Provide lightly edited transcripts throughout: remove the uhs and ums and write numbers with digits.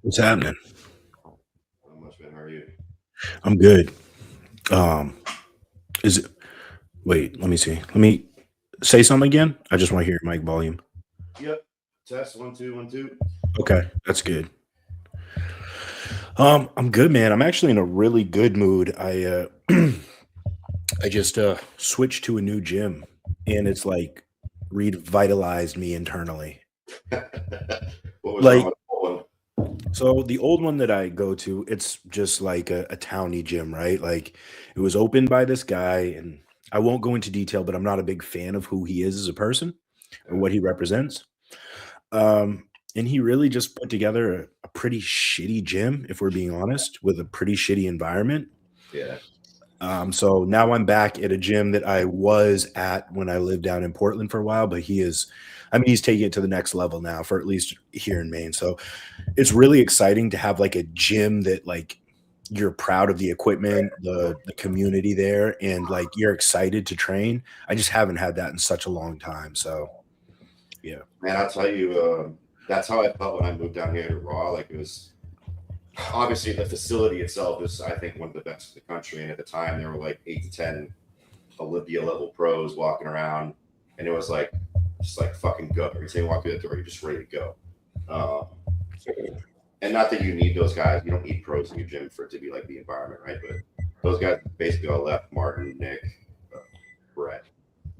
What's happening? Not much, man. How are you? I'm good. Um, is it? Wait, let me see. Let me say something again. I just want to hear your mic volume. Yep. Test 1 2 1 2. Okay, that's good. I'm good, man. I'm actually in a really good mood. I just switched to a new gym, and it's like revitalized me internally. What was wrong Like, with the old so the old one that I go to, it's just like a towny gym, right? Like, it was opened by this guy, and I won't go into detail, but I'm not a big fan of who he is as a person or one? what he represents. And he really just put together a pretty shitty gym, if we're being honest, with a pretty shitty environment. Yeah. So now I'm back at a gym that I was at when I lived down in Portland for a while, but I mean, he's taking it to the next level now for at least here in Maine. So it's really exciting to have like a gym that like you're proud of the equipment, the community there, and like you're excited to train. I just haven't had that in such a long time. So yeah. Man, I'll tell you, that's how I felt when I moved down here to Raw. Like, it was obviously the facility itself is, I think, one of the best in the country. And at the time, there were like 8 to 10 Olympia level pros walking around. And it was like, just like fucking go. Every time you walk through that door, you're just ready to go. Um, and not that you need those guys. You don't need pros in your gym for it to be like the environment, right? But those guys basically all left: Martin, Nick, uh, Brett.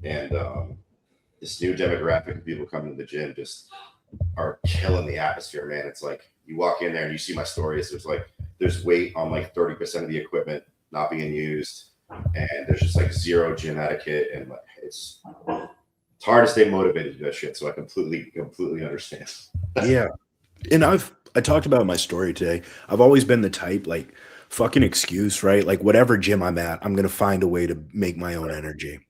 And this new demographic of people coming to the gym just are killing the atmosphere, man. It's like you walk in there and you see my stories. There's weight on like 30% of the equipment not being used, and there's just like zero gym etiquette, and like it's hard to stay motivated to do that shit. So I completely understand. Yeah. And I talked about my story today. I've always been the type like fucking excuse, right? Like whatever gym I'm at, I'm going to find a way to make my own energy.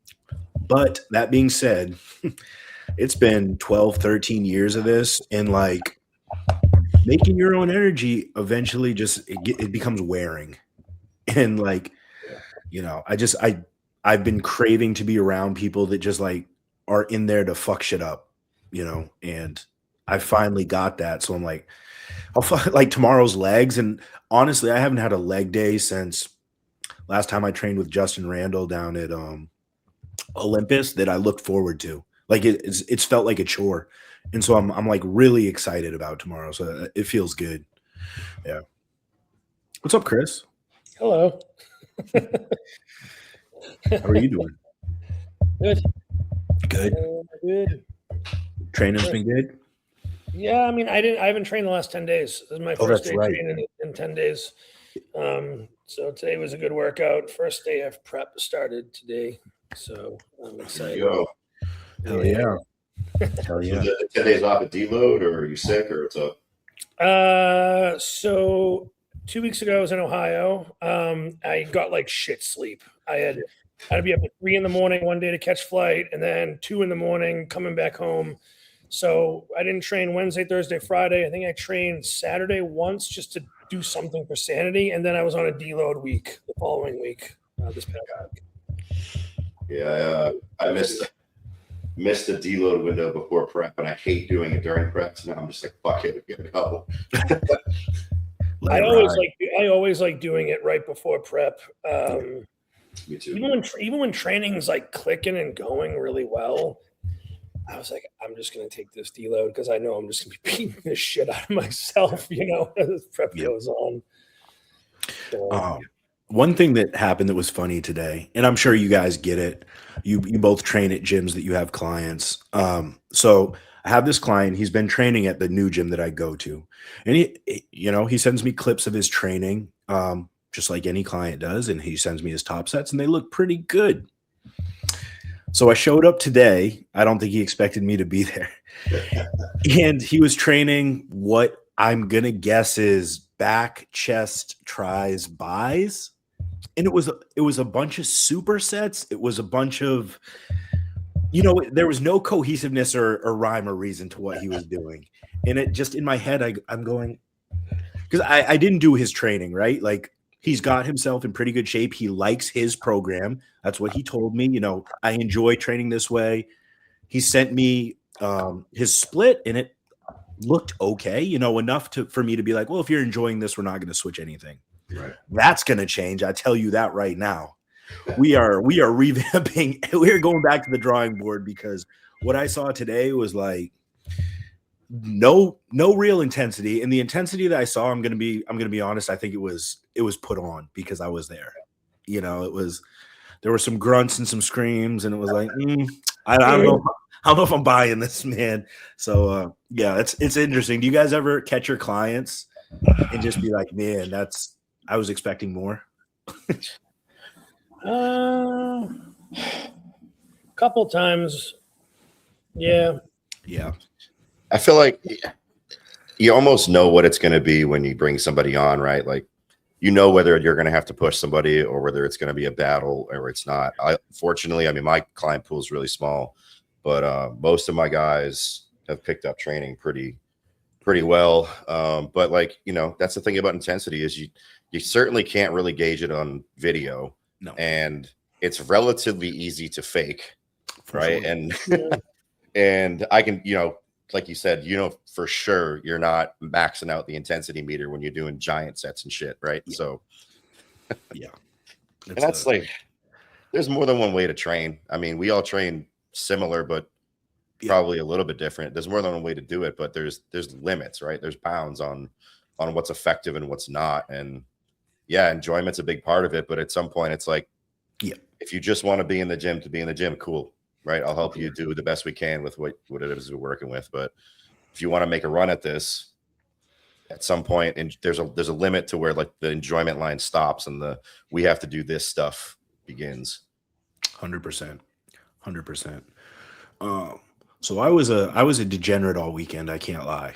But that being said, it's been 12, 13 years of this, and like making your own energy eventually just it becomes wearing. And like, Yeah. I've been craving to be around people that just like are in there to fuck shit up, and I finally got that. So I'm like, like tomorrow's legs. And honestly, I haven't had a leg day since last time I trained with Justin Randall down at Olympus that I looked forward to. Like it's felt like a chore. And so I'm like really excited about tomorrow. So it feels good. Yeah. What's up, Chris? Hello. How are you doing? Good. Good. Good. Training's been good. Yeah, I mean, I haven't trained the last 10 days. This is my first That's day right. training in 10 days. So today was a good workout. First day of prep started today. So I'm There excited. you go. Hell yeah. Hell So yeah. 10 days off of deload, or are you sick, or what's up? So 2 weeks ago I was in Ohio. I got like shit sleep. I had to be up at 3 a.m. one day to catch flight, and then 2 a.m. coming back home. So I didn't train Wednesday, Thursday, Friday. I think I trained Saturday once just to do something for sanity, and then I was on a deload week the following week. This past week. Yeah, I missed the deload window before prep, and I hate doing it during prep. So now I'm just like, fuck it, we gotta go. Let it ride. I always like doing it right before prep. Me too. Even when training is like clicking and going really well, I was like, I'm just gonna take this deload because I know I'm just gonna be beating this shit out of myself, as prep goes on. So, One thing that happened that was funny today, and I'm sure you guys get it. You both train at gyms that you have clients. So I have this client. He's been training at the new gym that I go to, and he sends me clips of his training, just like any client does, and he sends me his top sets, and they look pretty good. So I showed up today. I don't think he expected me to be there, and he was training what I'm gonna guess is back, chest, tries, buys. And it was a bunch of supersets. It was a bunch of, there was no cohesiveness or rhyme or reason to what he was doing. And it just in my head, I'm going, because I didn't do his training, right? Like he's got himself in pretty good shape. He likes his program. That's what he told me. I enjoy training this way. He sent me his split, and looked okay, you know, enough for me to be like, well, if you're enjoying this, we're not going to switch anything. Right. That's going to change. I tell you that right now. We are revamping. We are going back to the drawing board, because what I saw today was like no real intensity. And the intensity that I saw, I'm gonna be honest, I think it was put on because I was there. You know, there were some grunts and some screams, and it was like, I don't know. I don't know if I'm buying this, man. So yeah, it's interesting. Do you guys ever catch your clients and just be like, man, I was expecting more? Couple times. Yeah. I feel like you almost know what it's going to be when you bring somebody on, right? Like, you know whether you're going to have to push somebody or whether it's going to be a battle or it's not. Fortunately, I mean, my client pool is really small, but most of my guys have picked up training pretty well. But like, you know, that's the thing about intensity is you certainly can't really gauge it on video. No. And it's relatively easy to fake, right? Sure. And and I can, you know, like you said, you know, for sure you're not maxing out the intensity meter when you're doing giant sets and shit, right? Yeah. So yeah, and that's like, there's more than one way to train. I mean, we all train similar, but probably a little bit different. There's more than one way to do it, but there's limits, right? There's bounds on what's effective and what's not. And yeah, enjoyment's a big part of it, but at some point it's like, if you just want to be in the gym to be in the gym, cool, right? I'll help you do the best we can with what it is we're working with. But if you want to make a run at this, at some point, and there's a limit to where like the enjoyment line stops and we have to do this stuff begins. 100%. So I was a degenerate all weekend. I can't lie.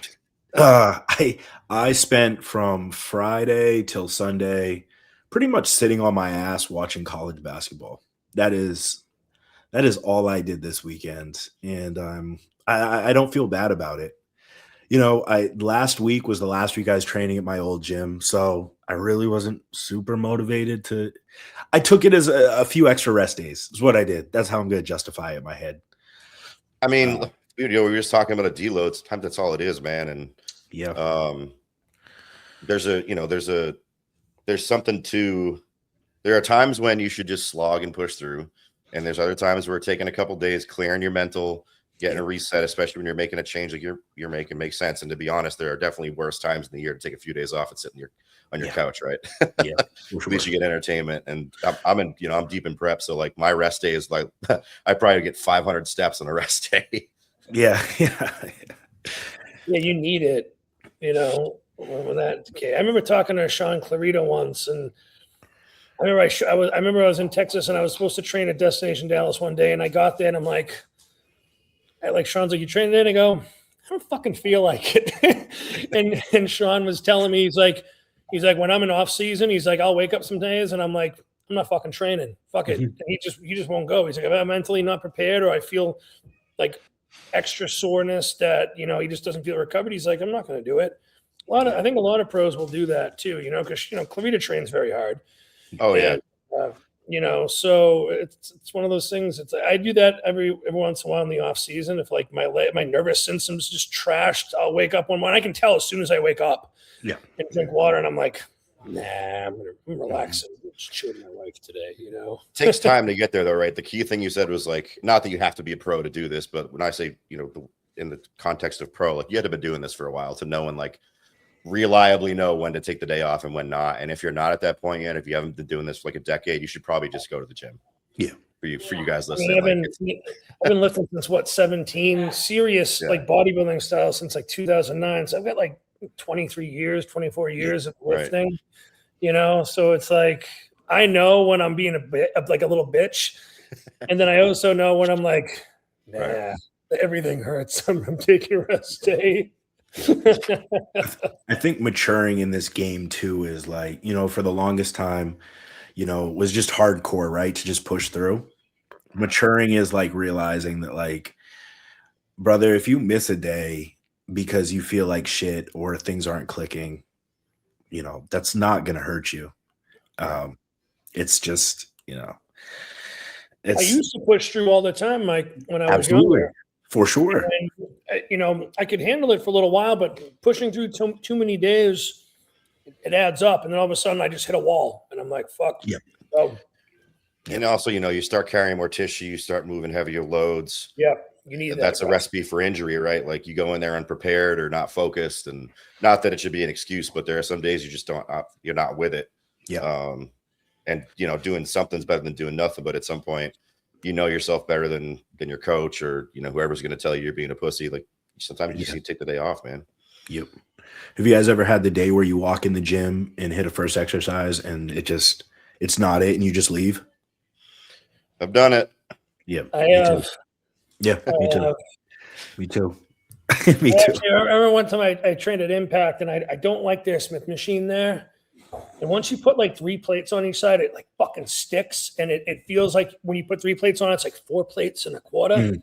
I spent from Friday till Sunday pretty much sitting on my ass watching college basketball. That is all I did this weekend, and I don't feel bad about it. You know, last week was the last week I was training at my old gym, so I really wasn't super motivated to. I took it as a few extra rest days. Is what I did. That's how I'm going to justify it in my head. I mean, you know, we were just talking about a deload. Sometimes that's all it is, man. And there's something to. There are times when you should just slog and push through, and there's other times where taking a couple days, clearing your mental, getting a reset, especially when you're making a change like you're making, makes sense. And to be honest, there are definitely worse times in the year to take a few days off and sit on your couch, right? Yeah, at least you get entertainment. And I'm deep in prep, so like my rest day is like I probably get 500 steps on a rest day. Yeah, you need it, you know. When that, okay. I remember talking to Sean Clarito once, and I remember I was in Texas and I was supposed to train at Destination Dallas one day, and I got there and I'm like Sean's like, "You training today?" And I go, "I don't fucking feel like it." and Sean was telling me, he's like, when I'm in off season, he's like, I'll wake up some days and I'm like, I'm not fucking training. Fuck it. And he just won't go. He's like, if I'm mentally not prepared or I feel like extra soreness that, you know, he just doesn't feel recovered, he's like, I'm not going to do it. I think a lot of pros will do that too, you know, because, you know, Clarita trains very hard. Oh, yeah. You know, so it's one of those things. It's I do that every once in a while in the off season. If like my nervous systems just trashed, I'll wake up one morning. I can tell as soon as I wake up. Yeah. And drink water, and I'm like, nah, I'm relaxing. I'm just chilling with my wife today. You know, it takes time to get there, though, right? The key thing you said was like, not that you have to be a pro to do this, but when I say, you know, in the context of pro, like you had to be doing this for a while to know and like reliably know when to take the day off and when not. And if you're not at that point yet, if you haven't been doing this for like a decade, you should probably just go to the gym. Yeah. For you guys listening. I mean, I've been lifting since 17, serious like bodybuilding style since like 2009. So I've got like 24 years of lifting, you know? So it's like, I know when I'm being like a little bitch. And then I also know when I'm like, everything hurts. I'm taking a rest day. I think maturing in this game too is like, you know, for the longest time, you know, was just hardcore, right? To just push through. Maturing is like realizing that, like, brother, if you miss a day because you feel like shit or things aren't clicking, you know, that's not going to hurt you. It's just, you know, I used to push through all the time, Mike, when I was younger. For sure. I could handle it for a little while, but pushing through too many days, it adds up. And then all of a sudden I just hit a wall and I'm like, fuck. Yep. Oh, And also, you start carrying more tissue, you start moving heavier loads. yeah. You need That's a recipe for injury, right? Like you go in there unprepared or not focused, and not that it should be an excuse, but there are some days you just you're not with it. Yeah. And doing something's better than doing nothing. But at some point, you know yourself better than your coach or whoever's going to tell you you're being a pussy. Like sometimes you just need to take the day off, man. Yep. Have you guys ever had the day where you walk in the gym and hit a first exercise and it's not it and you just leave? I've done it. Yeah. I have. Yeah, me too. Me too. Me too. Actually, I remember one time I trained at Impact, and I don't like their Smith machine there. And once you put like 3 plates on each side, it like fucking sticks, and it feels like when you put 3 plates on, it's like 4 plates and a quarter,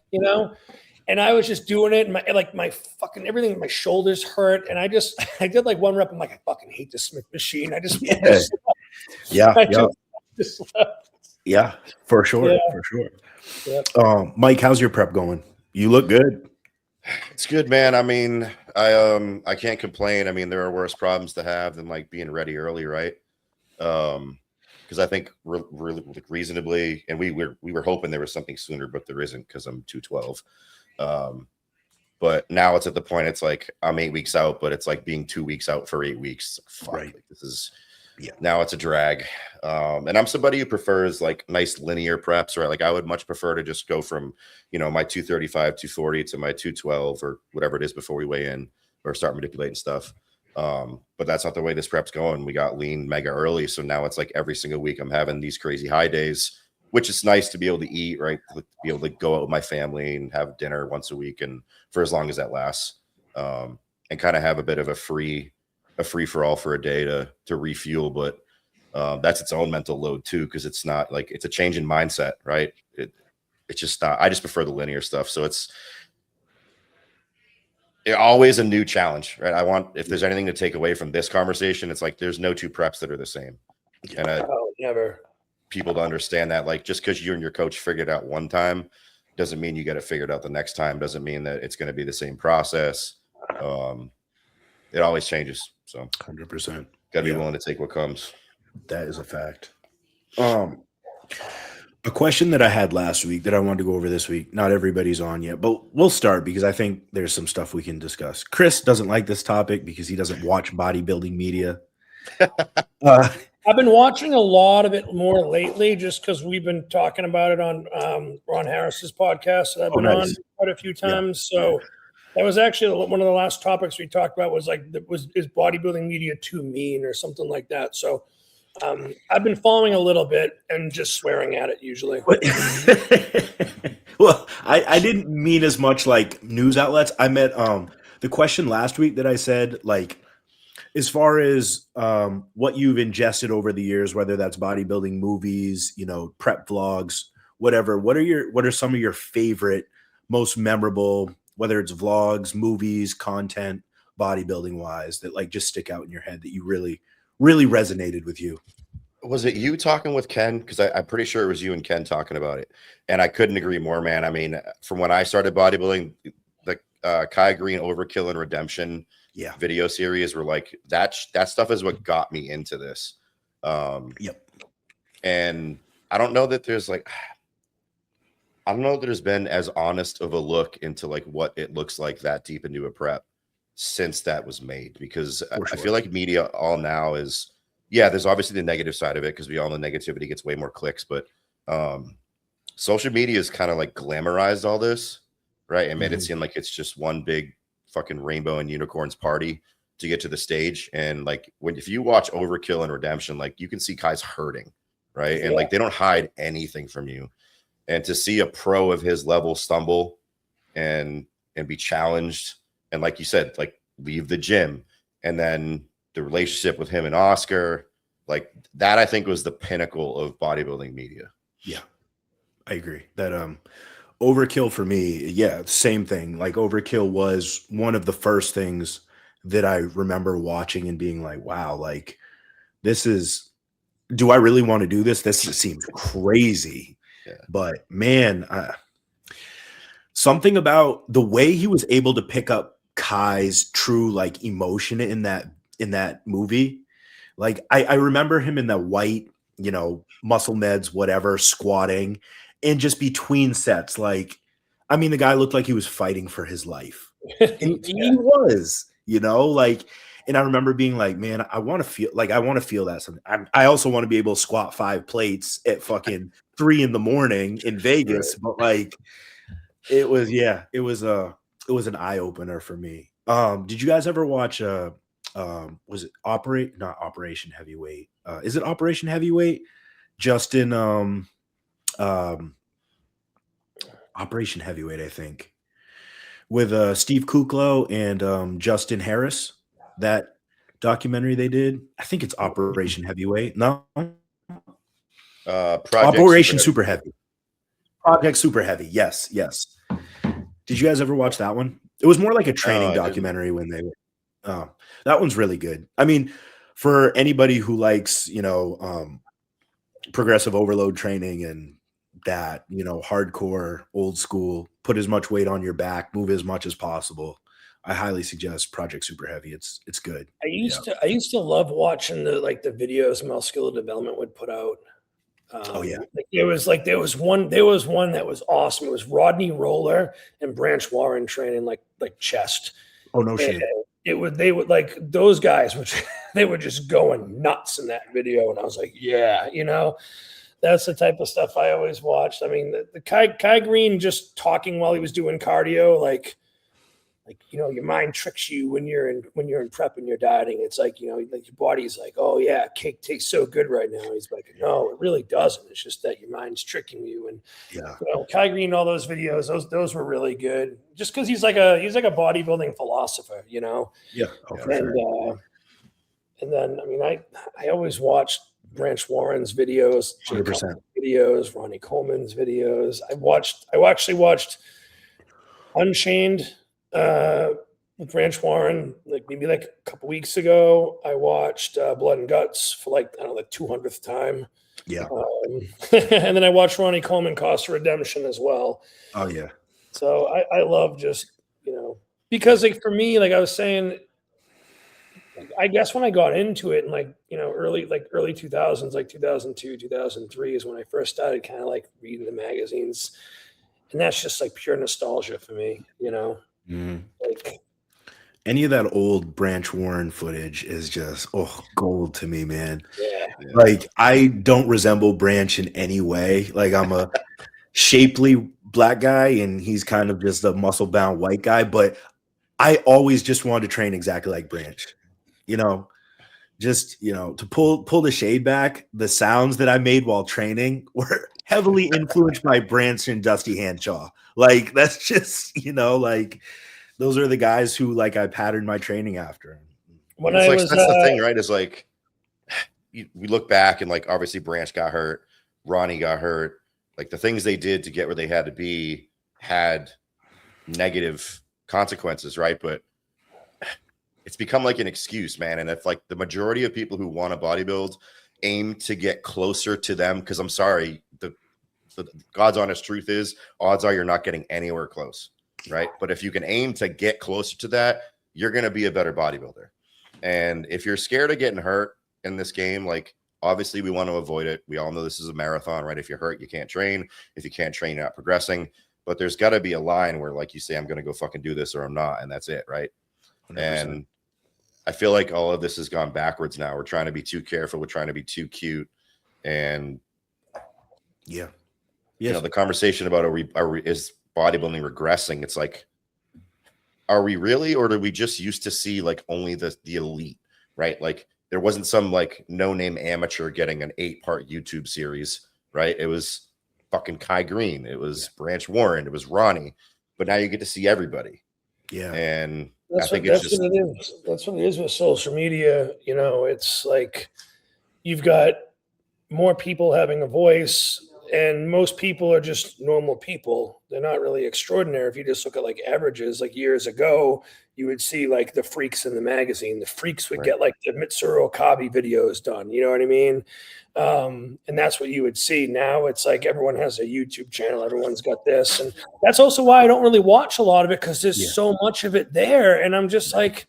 And I was just doing it, and my fucking everything, my shoulders hurt, and I did like 1 rep. I'm like, I fucking hate the Smith machine. I just Yeah, for sure. Yeah. For sure. Yeah. Mike, how's your prep going? You look good. It's good, man. I mean, I can't complain. I mean, there are worse problems to have than like being ready early, right? Because I think really reasonably, and we were hoping there was something sooner, but there isn't because I'm 212. But now it's at the point it's like I'm 8 weeks out, but it's like being 2 weeks out for 8 weeks. Like, fuck, Right. like, this is now it's a drag. And I'm somebody who prefers like nice linear preps, right? Like I would much prefer to just go from, my 235, 240 to my 212 or whatever it is before we weigh in or start manipulating stuff. But that's not the way this prep's going. We got lean mega early. So now it's like every single week I'm having these crazy high days, which is nice to be able to eat, right? To be able to go out with my family and have dinner once a week and for as long as that lasts, and kind of have a bit of a free for all for a day to refuel. But that's its own mental load too, because it's not like it's a change in mindset, right? It's just not. I just prefer the linear stuff. So it's always a new challenge, right? If there's anything to take away from this conversation, it's like there's no 2 preps that are the same. And never. People to understand that, like, just because you and your coach figured it out one time doesn't mean you got it figured out the next time. Doesn't mean that it's going to be the same process. It always changes. So 100%. Got to be willing to take what comes. That is a fact. A question that I had last week that I wanted to go over this week. Not everybody's on yet, but we'll start because I think there's some stuff we can discuss. Chris doesn't like this topic because he doesn't watch bodybuilding media. I've been watching a lot of it more lately just because we've been talking about it on Ron Harris's podcast that I've been on quite a few times. Yeah. So that was actually one of the last topics we talked about was like, is bodybuilding media too mean or something like that? So I've been following a little bit and just swearing at it usually. Well, I didn't mean as much like news outlets. I meant the question last week that I said, like, as far as what you've ingested over the years, whether that's bodybuilding movies, prep vlogs, whatever, what are some of your favorite, most memorable, whether it's vlogs, movies, content, bodybuilding wise, that like just stick out in your head that you really resonated with you? Was it you talking with Ken? Because I'm pretty sure it was you and Ken talking about it. And I couldn't agree more, man. I mean, from when I started bodybuilding, the Kai Green Overkill and Redemption video series were like, that stuff is what got me into this. And I don't know that there's been as honest of a look into like what it looks like that deep into a prep since that was made, because I feel like media all now is, there's obviously the negative side of it because we all know negativity gets way more clicks, but social media is kind of like glamorized all this, right? And made it seem like it's just one big fucking rainbow and unicorns party to get to the stage. And like if you watch Overkill and Redemption, like you can see Kai's hurting, right? And like they don't hide anything from you. And to see a pro of his level stumble and be challenged, and like you said, like leave the gym, and then the relationship with him and Oscar, like that, I think was the pinnacle of bodybuilding media. Yeah, I agree that Overkill for me, same thing. Like Overkill was one of the first things that I remember watching and being like, wow, like do I really want to do this? This seems crazy. Yeah. But man, something about the way he was able to pick up Kai's true like emotion in that movie. Like I remember him in the white, muscle meds, whatever, squatting, and just between sets, like, I mean, the guy looked like he was fighting for his life. He was, like, and I remember being like, man, I want to feel that something. I also want to be able to squat 5 plates at fucking 3 in the morning in Vegas, but like, it was an eye opener for me. Did you guys ever watch was it not Operation Heavyweight? Is it Operation Heavyweight? Justin Operation Heavyweight, I think, with Steve Kuklo and Justin Harris. That documentary they did. I think it's Operation Heavyweight. No, Operation Super Heavy. Project Super Heavy. Yes. Did you guys ever watch that one? It was more like a training documentary when they were. That one's really good. I mean, for anybody who likes, progressive overload training and that, hardcore, old school, put as much weight on your back, move as much as possible, I highly suggest Project Super Heavy. It's good. I used to love watching the videos Muscular Development would put out. There was one that was awesome. It was Rodney Roller and Branch Warren training like chest. Oh, no shit. They would like those guys, which they were just going nuts in that video. And I was like, yeah, that's the type of stuff I always watched. I mean, the Kai Green just talking while he was doing cardio, like your mind tricks you when you're in prep and you're dieting. It's like, like your body's like, oh yeah, cake tastes so good right now. He's like, no, it really doesn't. It's just that your mind's tricking you. And Kai Green, all those videos, those were really good. Just because he's like a bodybuilding philosopher, Yeah. Oh, for and sure. And then I mean I always watched Branch Warren's videos, 100%. videos, Ronnie Coleman's videos. I actually watched Unchained with Branch Warren, maybe a couple weeks ago. I watched Blood and Guts for the 200th time. Yeah. And then I watched Ronnie Coleman Cost of Redemption as well. Oh yeah. So I love just, because for me, like I was saying, I guess when I got into it in early 2000s, like 2002, 2003 is when I first started kind of reading the magazines. And that's just pure nostalgia for me, Mm-hmm. Any of that old Branch Warren footage is just gold to me, man. Yeah. Like, I don't resemble Branch in any way. Like, I'm a shapely black guy and he's kind of just a muscle bound white guy, but I always just wanted to train exactly like Branch. Just to pull the shade back, the sounds that I made while training were heavily influenced by Branch and Dusty Handshaw. Like, that's just, those are the guys who I patterned my training after. That's the thing, right? Is we look back and obviously Branch got hurt, Ronnie got hurt. The things they did to get where they had to be had negative consequences, right? But it's become an excuse, man. And if the majority of people who want to bodybuild aim to get closer to them, because I'm sorry, the God's honest truth is odds are you're not getting anywhere close, right? But if you can aim to get closer to that, you're going to be a better bodybuilder. And if you're scared of getting hurt in this game, obviously we want to avoid it. We all know this is a marathon, right? If you're hurt, you can't train. If you can't train, you're not progressing. But there's got to be a line where you say, I'm going to go fucking do this or I'm not. And that's it, right? 100%. And I feel like all of this has gone backwards now. We're trying to be too careful. We're trying to be too cute. And the conversation about is bodybuilding regressing? It's are we really, or do we just used to see only the elite, right? There wasn't some no-name amateur getting an 8-part YouTube series, right? It was fucking Kai Green. It was Branch Warren. It was Ronnie. But now you get to see everybody. Yeah. And that's what it is. That's what it is with social media. It's you've got more people having a voice And most people are just normal people. They're not really extraordinary. If you just look at like averages, like years ago, you would see like the freaks in the magazine. The freaks would get like the Mitsuru Okabe videos done. You know what I mean? And that's what you would see. Now it's like everyone has a YouTube channel. Everyone's got this. And that's also why I don't really watch a lot of it, because there's so much of it there. And I'm just like,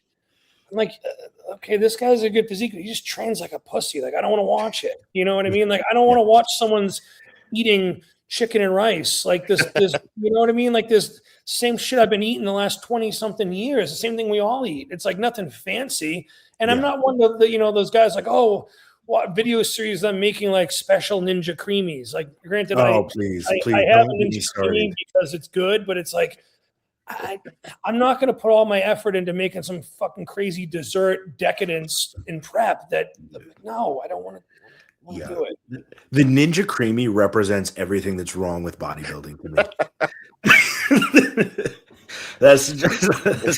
okay, this guy's a good physique. He just trains like a pussy. Like, I don't want to watch it. You know what I mean? Like, I don't want to watch someone's eating chicken and rice. Like this, you know what I mean? Like this same shit I've been eating the last 20 something years. The same thing we all eat. It's like nothing fancy. And I'm not one of the, you know, those guys like, oh, what video series I'm making like special ninja creamies. Like, granted, please, I have a ninja creamy because it's good, but it's like, I'm not going to put all my effort into making some fucking crazy dessert decadence in prep that, no, I don't want to do it. The Ninja Creamy represents everything that's wrong with bodybuilding to me. That's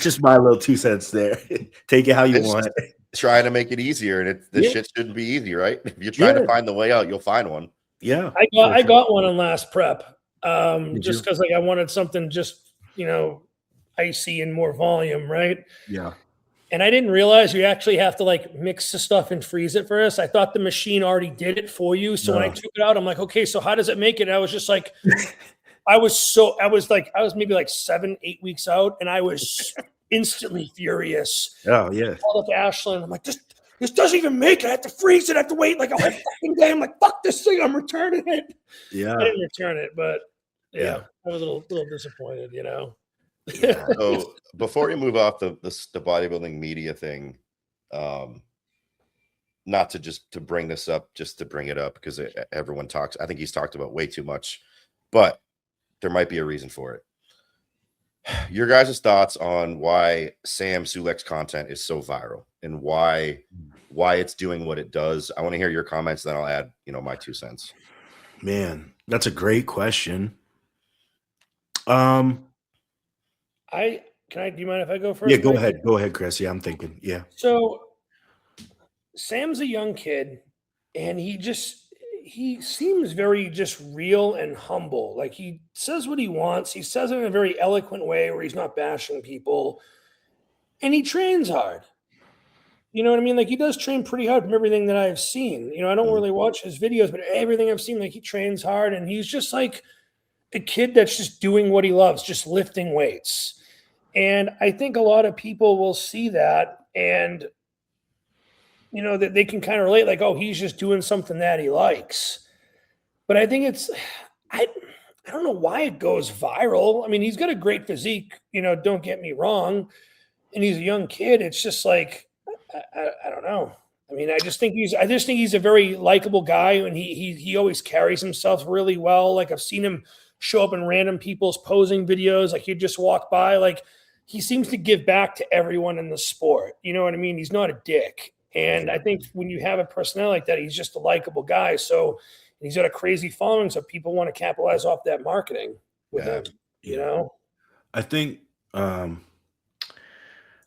just my little 2 cents there. Take it how you want. Trying to make it easier, and this shit shouldn't be easy, right? If you're trying to find the way out, you'll find one. Yeah, I got one on last prep, just because like I wanted something just, you know, icy and more volume, right? Yeah. And I didn't realize you actually have to like mix the stuff and freeze it first. I thought the machine already did it for you. So when I took it out, I'm like, okay, so how does it make it? And I was just like, I was maybe like 7-8 weeks out, and I was instantly furious. Oh yeah. I called up Ashlyn. I'm like, this doesn't even make it. I have to freeze it. I have to wait like a whole fucking day. I'm like, fuck this thing. I'm returning it. Yeah. I didn't return it, but I was a little disappointed, you know. So before we move off the bodybuilding media thing, not to bring this up, just to bring it up because everyone talks. I think he's talked about way too much, but there might be a reason for it. Your guys' thoughts on why Sam Sulic's content is so viral and why it's doing what it does. I want to hear your comments, then I'll add, you know, my 2 cents. Man, that's a great question. Do you mind if I go first? Yeah, go ahead. Go ahead, Chris. Yeah, I'm thinking. Yeah. So Sam's a young kid, and he seems very just real and humble. Like, he says what he wants. He says it in a very eloquent way where he's not bashing people, and he trains hard. You know what I mean? Like, he does train pretty hard from everything that I've seen. You know, I don't really watch his videos, but everything I've seen, like, he trains hard, and he's just like a kid that's just doing what he loves, just lifting weights. And I think a lot of people will see that, and, you know, that they can kind of relate, like, oh, he's just doing something that he likes. But I think I don't know why it goes viral. I mean, he's got a great physique, you know, don't get me wrong. And he's a young kid. It's just like, I don't know. I mean, I just think he's a very likable guy, and he always carries himself really well. Like, I've seen him show up in random people's posing videos. Like, he'd just walk by. Like, he seems to give back to everyone in the sport. You know what I mean? He's not a dick. And I think when you have a personality like that, he's just a likable guy. So he's got a crazy following. So people want to capitalize off that marketing with him, you know? I think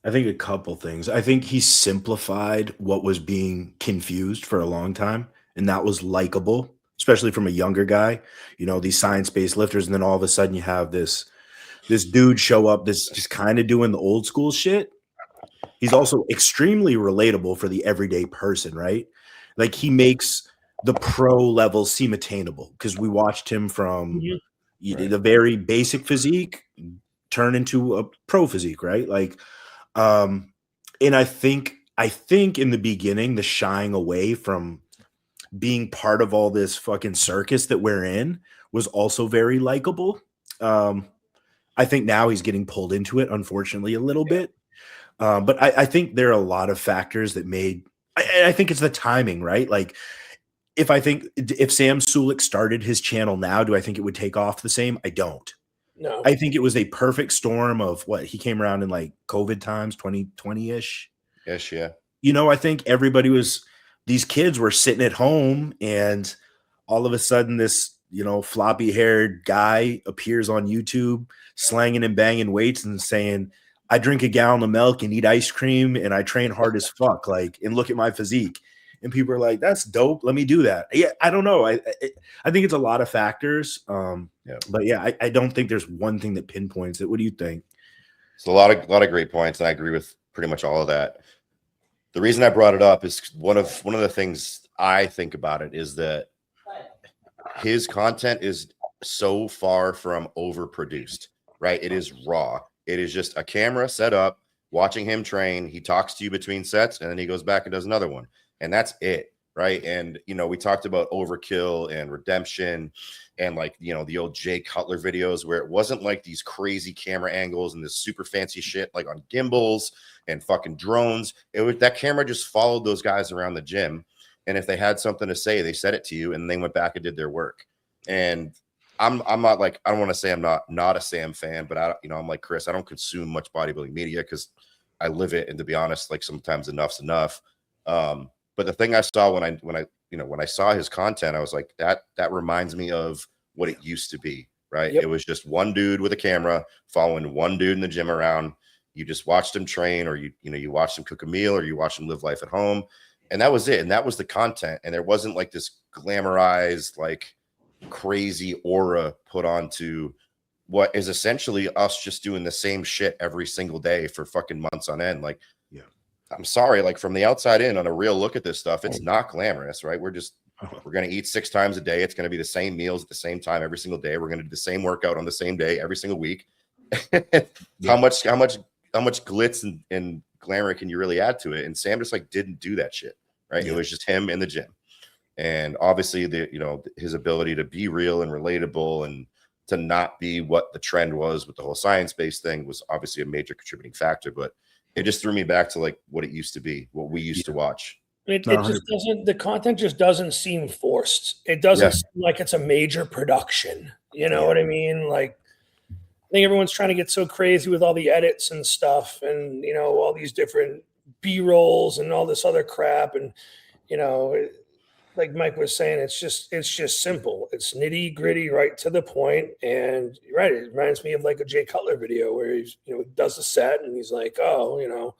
a couple things. I think he simplified what was being confused for a long time, and that was likable, especially from a younger guy. You know, these science-based lifters, and then all of a sudden you have this dude show up that's just kind of doing the old school shit. He's also extremely relatable for the everyday person, right? Like, he makes the pro level seem attainable, because we watched him from the very basic physique turn into a pro physique, right? Like, and I think in the beginning, the shying away from being part of all this fucking circus that we're in was also very likable. I think now he's getting pulled into it, unfortunately, a little bit. But I think there are a lot of factors that made, I think it's the timing, right? Like, if Sam Sulic started his channel now, do I think it would take off the same? I don't. No. I think it was a perfect storm of what he came around in, like, COVID times, 2020-ish. Yes, yeah. You know, I think these kids were sitting at home, and all of a sudden this, you know, floppy haired guy appears on YouTube slanging and banging weights and saying, I drink a gallon of milk and eat ice cream and I train hard as fuck. Like, and look at my physique. and people are like, that's dope, let me do that. Yeah, I don't know. I think it's a lot of factors. But yeah, I don't think there's one thing that pinpoints it. What do you think? It's a lot of great points, and I agree with pretty much all of that. The reason I brought it up is one of the things I think about it is that his content is so far from overproduced, right? It is raw. It is just a camera set up, watching him train. He talks to you between sets, and then he goes back and does another one, and that's it, right? And we talked about Overkill and Redemption, and like the old Jay Cutler videos where it wasn't like these crazy camera angles and this super fancy shit like on gimbals and fucking drones. It was that camera just followed those guys around the gym, and if they had something to say, they said it to you, and they went back and did their work. And I'm not like, I don't want to say I'm not a Sam fan, but I'm like Chris, I don't consume much bodybuilding media because I live it, and to be honest, like sometimes enough's enough. But the thing I saw when I saw his content, I was like, that reminds me of what it used to be, right? Yep. It was just one dude with a camera following one dude in the gym around. You just watched him train, or you watched him cook a meal, or you watched him live life at home, and that was it. And that was the content. And there wasn't like this glamorized, like crazy aura put onto what is essentially us just doing the same shit every single day for fucking months on end. Like, yeah, I'm sorry, like from the outside in, on a real look at this stuff, it's not glamorous, right? We're going to eat 6 times a day. It's going to be the same meals at the same time every single day. We're going to do the same workout on the same day every single week. How much glitz and glamour can you really add to it? And Sam just like didn't do that shit, right? Yeah. It was just him in the gym. And obviously his ability to be real and relatable and to not be what the trend was with the whole science-based thing was obviously a major contributing factor, but it just threw me back to like what it used to be, what we used to watch. It just doesn't, the content just doesn't seem forced. It doesn't seem like it's a major production. You know what I mean? Like, I think everyone's trying to get so crazy with all the edits and stuff, and all these different B-rolls and all this other crap, and like Mike was saying, it's just simple. It's nitty gritty, right to the point. And you're right, it reminds me of like a Jay Cutler video where he's does a set and he's like, oh,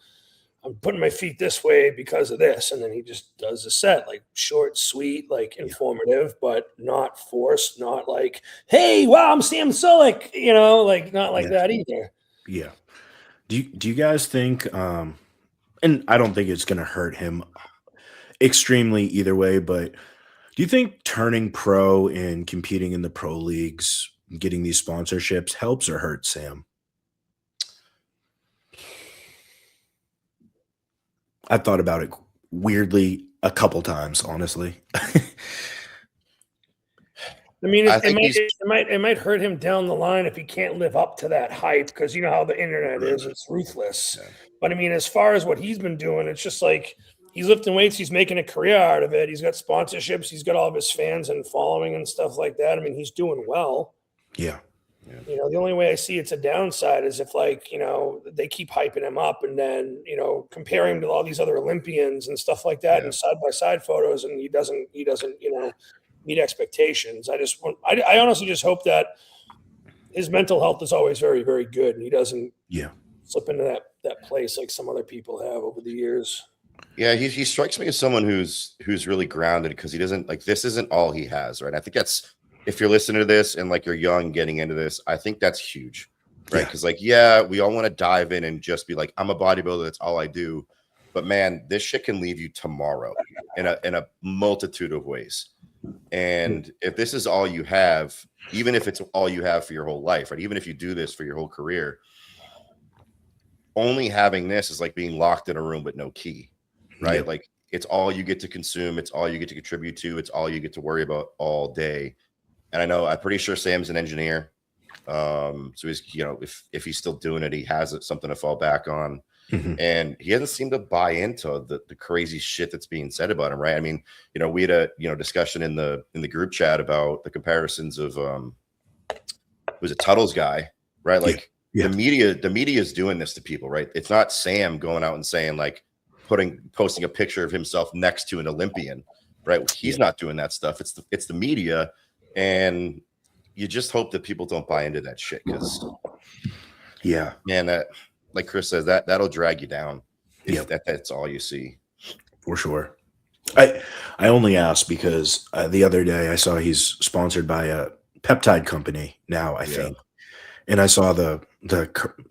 I'm putting my feet this way because of this, and then he just does a set, like short, sweet, like informative, but not forced, not like, hey, wow, I'm Sam Sulic, like not like that either. Yeah. Do you guys think, and I don't think it's going to hurt him extremely either way, but do you think turning pro and competing in the pro leagues, getting these sponsorships helps or hurts Sam? I've thought about it weirdly a couple times, honestly. I mean, it might hurt him down the line if he can't live up to that hype, because you know how the internet is, it's ruthless. Yeah. But I mean, as far as what he's been doing, it's just like he's lifting weights, he's making a career out of it. He's got sponsorships, he's got all of his fans and following and stuff like that. I mean, he's doing well. Yeah. The only way I see it's a downside is if they keep hyping him up and then, comparing him to all these other Olympians and stuff like that and side-by-side photos, and he doesn't, meet expectations. I honestly just hope that his mental health is always very, very good, and he doesn't slip into that place like some other people have over the years. Yeah, he strikes me as someone who's really grounded, because he doesn't like, this isn't all he has, right? I think that's, if you're listening to this and like you're young getting into this, I think that's huge, right? Because we all want to dive in and just be like, I'm a bodybuilder, that's all I do. But man, this shit can leave you tomorrow in a multitude of ways. And if this is all you have, even if it's all you have for your whole life, right? Even if you do this for your whole career, only having this is like being locked in a room with no key, right? Like, it's all you get to consume, it's all you get to contribute to, it's all you get to worry about all day. And I'm pretty sure Sam's an engineer. So he's, if he's still doing it, he has something to fall back on. And he hasn't seemed to buy into the crazy shit that's being said about him, right? I mean, we had a discussion in the group chat about the comparisons of was it Tuttle's guy, right? Like the media is doing this to people, right? It's not Sam going out and saying like posting a picture of himself next to an Olympian, right? He's not doing that stuff. It's the media. And you just hope that people don't buy into that shit, because man, that, like Chris says, that'll drag you down if that's all you see. For sure. I only asked because the other day I saw he's sponsored by a peptide company now, I Yeah. think, and I saw the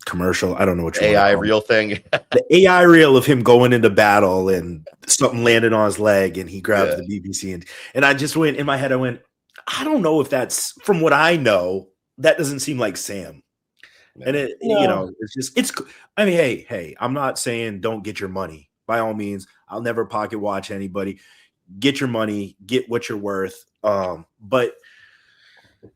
commercial. I don't know what you want to AI call it. real thing. The AI reel of him going into battle and something landed on his leg and he grabs Yeah. the BBC and I just went in my head. I went, I don't know if that's from what I know. That doesn't seem like Sam. And it, you No. know, it's. I mean, hey, I'm not saying don't get your money. By all means, I'll never pocket watch anybody. Get your money, get what you're worth. But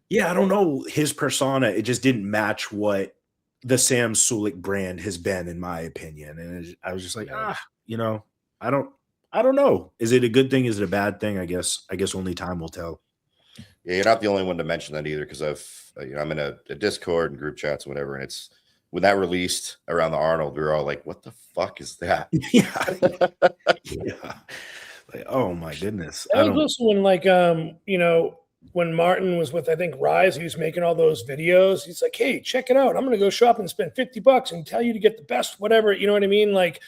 yeah, I don't know his persona. It just didn't match what the Sam Sulic brand has been, in my opinion. And I was just like, Yeah. you know, I don't, I don't know. Is it a good thing? Is it a bad thing? I guess only time will tell. Yeah, you're not the only one to mention that either, because I'm in a Discord and group chats, and whatever, and it's when that released around the Arnold, we were all like, "What the fuck is that?" Yeah, yeah. Like, oh my goodness, That I was don't. also when, like, when Martin was with, I think, Rise, he was making all those videos. He's like, hey, check it out. I'm going to go shop and spend $50 and tell you to get the best, whatever. You know what I mean? Like,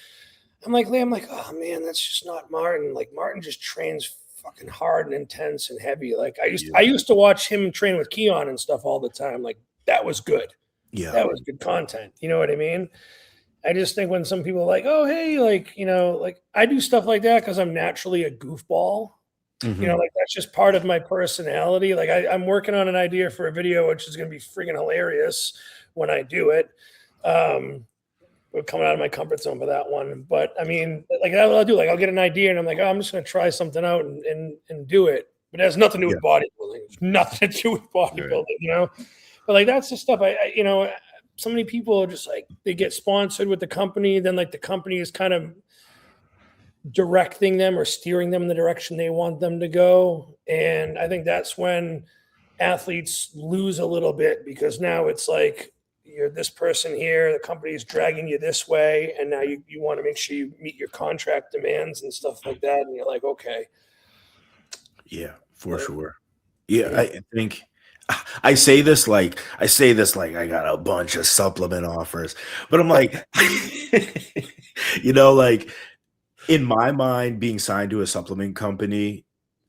I'm like, oh man, that's just not Martin. Like, Martin just trains fucking hard and intense and heavy. Like, I used to watch him train with Keon and stuff all the time. Like, that was good. Yeah, That was good content. You know what I mean? I just think when some people are like, oh, hey, like, like, I do stuff like that because I'm naturally a goofball. mhm. Like, that's just part of my personality. Like, I'm working on an idea for a video, which is going to be freaking hilarious when I do it. We're coming out of my comfort zone for that one. But I mean, like, that's what I'll do. Like, I'll get an idea and I'm like, oh, I'm just going to try something out and do it. But it has nothing to do Yeah, with bodybuilding. It's nothing to do with bodybuilding, Right. But like, that's the stuff so many people are just like, they get sponsored with the company. Then like the company is kind of directing them or steering them in the direction they want them to go. And I think that's when athletes lose a little bit, because now it's like, you're this person here, the company is dragging you this way, and now you want to make sure you meet your contract demands and stuff like that. And you're like, okay. yeah, for sure. Yeah, I think I say this like I got a bunch of supplement offers, but I'm like, like in my mind, being signed to a supplement company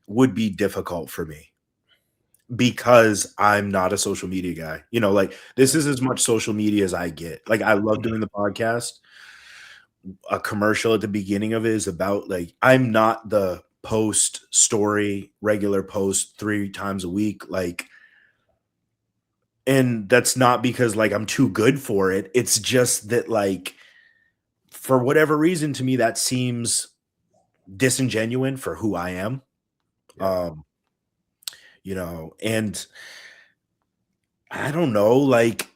would be difficult for me because I'm not a social media guy. Like this is as much social media as I get. Like I love doing the podcast. A commercial at the beginning of it is about like I'm not the post story, regular post 3 times a week. Like, and that's not because like I'm too good for it. It's just that like for whatever reason to me that seems disingenuous for who I am. Yeah. Um, and I don't know, like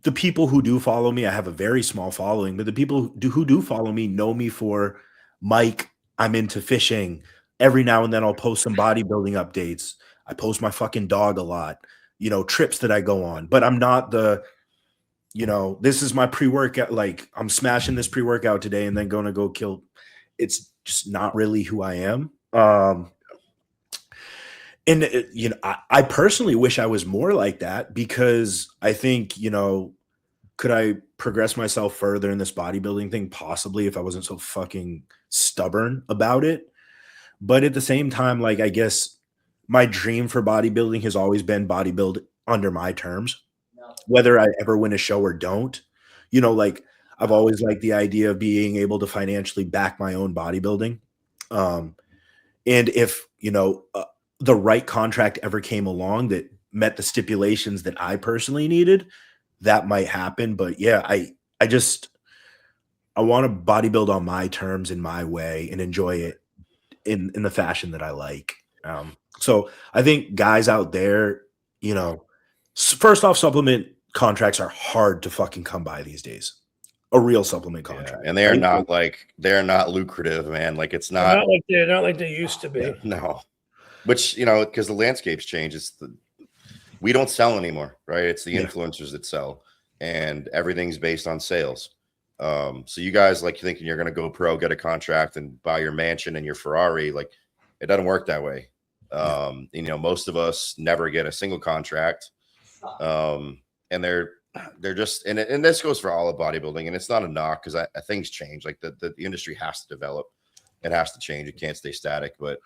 the people who do follow me, I have a very small following, but the people who do follow me know me for Mike. I'm into fishing. Every now and then I'll post some bodybuilding updates. I post my fucking dog a lot, trips that I go on, but I'm not this is my pre-workout. Like I'm smashing this pre-workout today and then going to go kill. It's just not really who I am. And I personally wish I was more like that because I think, could I progress myself further in this bodybuilding thing? Possibly if I wasn't so fucking stubborn about it. But at the same time, like, I guess my dream for bodybuilding has always been bodybuild under my terms, whether I ever win a show or don't. Like I've always liked the idea of being able to financially back my own bodybuilding. And if, the right contract ever came along that met the stipulations that I personally needed, that might happen. But yeah, I want to bodybuild on my terms in my way and enjoy it in the fashion that I like. So I think guys out there, first off, supplement contracts are hard to fucking come by these days. A real supplement Yeah. contract, And they're right? not they're not lucrative, man. Like it's They're not. not like they used to be. No. Which, because the landscape's changed. We don't sell anymore, right? It's the influencers that sell, and everything's based on sales. So you guys like thinking you're going to go pro, get a contract, and buy your mansion and your Ferrari. Like it doesn't work that way. Most of us never get a single contract, and they're just and this goes for all of bodybuilding, and it's not a knock because things change. Like the industry has to develop. It has to change. It can't stay static. But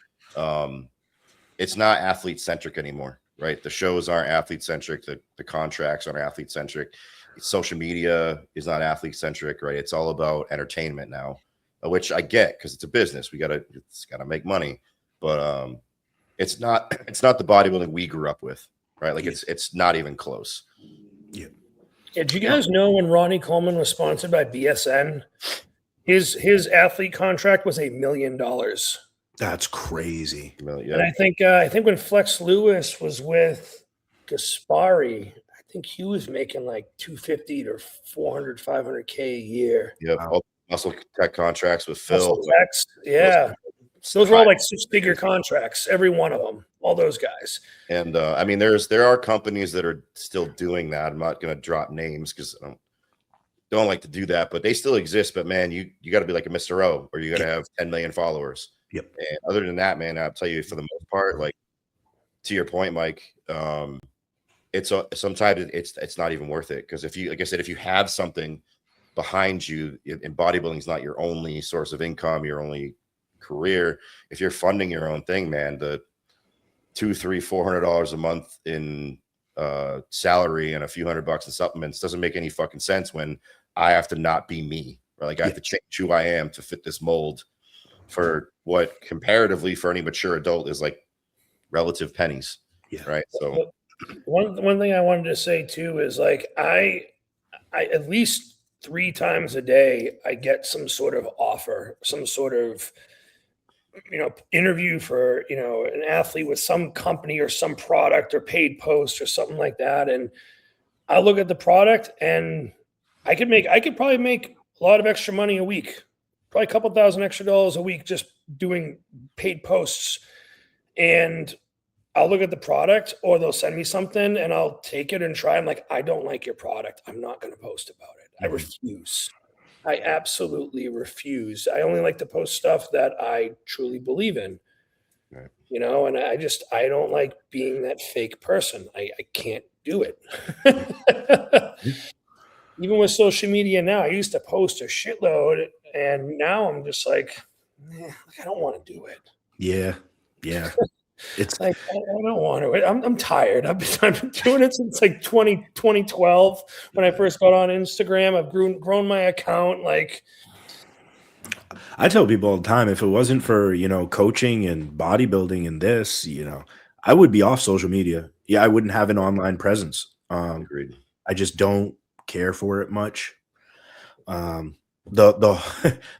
it's not athlete centric anymore, right? The shows aren't athlete centric. The contracts aren't athlete centric. Social media is not athlete centric, right? It's all about entertainment now, which I get because it's a business. It's gotta make money, but it's not the bodybuilding we grew up with, right? Like it's not even close. Yeah. Yeah, do you guys know when Ronnie Coleman was sponsored by BSN, his athlete contract was $1 million. That's crazy. Yeah. And I think when Flex Lewis was with Gaspari, I think he was making like 250 to 400, 500K a year. Yeah, all muscle tech contracts with Phil. Muscle techs, yeah. Those were all like 6-figure contracts, every one of them, all those guys. And I mean, there are companies that are still doing that. I'm not going to drop names because I don't like to do that, but they still exist. But man, you got to be like a Mr. O, or you got to have 10 million followers. Yep. And other than that, man, I'll tell you, for the most part, like to your point, Mike, sometimes it's not even worth it, because like I said, if you have something behind you, and bodybuilding is not your only source of income, your only career. If you're funding your own thing, man, the $200-$400 a month in salary and a few $100 in supplements doesn't make any fucking sense when I have to not be me, right? Like I have to change who I am to fit this mold for what comparatively for any mature adult is like relative pennies. Yeah. Right. So one thing I wanted to say too is like I at least 3 times a day I get some sort of offer, some sort of interview for an athlete with some company or some product or paid post or something like that, and I look at the product and I could probably make a lot of extra money a week, probably a couple $1,000 extra a week just doing paid posts. And I'll look at the product, or they'll send me something and I'll take it and try. I'm like, I don't like your product. I'm not going to post about it. I refuse. I absolutely refuse. I only like to post stuff that I truly believe in, right. And I don't like being that fake person. I can't do it. Even with social media now, I used to post a shitload, and now I'm just like, I don't want to do it. Yeah. Yeah. It's like, I don't want to. I'm tired. I've been doing it since like 2012 when I first got on Instagram. I've grown my account. Like, I tell people all the time, if it wasn't for, coaching and bodybuilding and this, I would be off social media. Yeah, I wouldn't have an online presence. Agreed. I just don't care for it much. The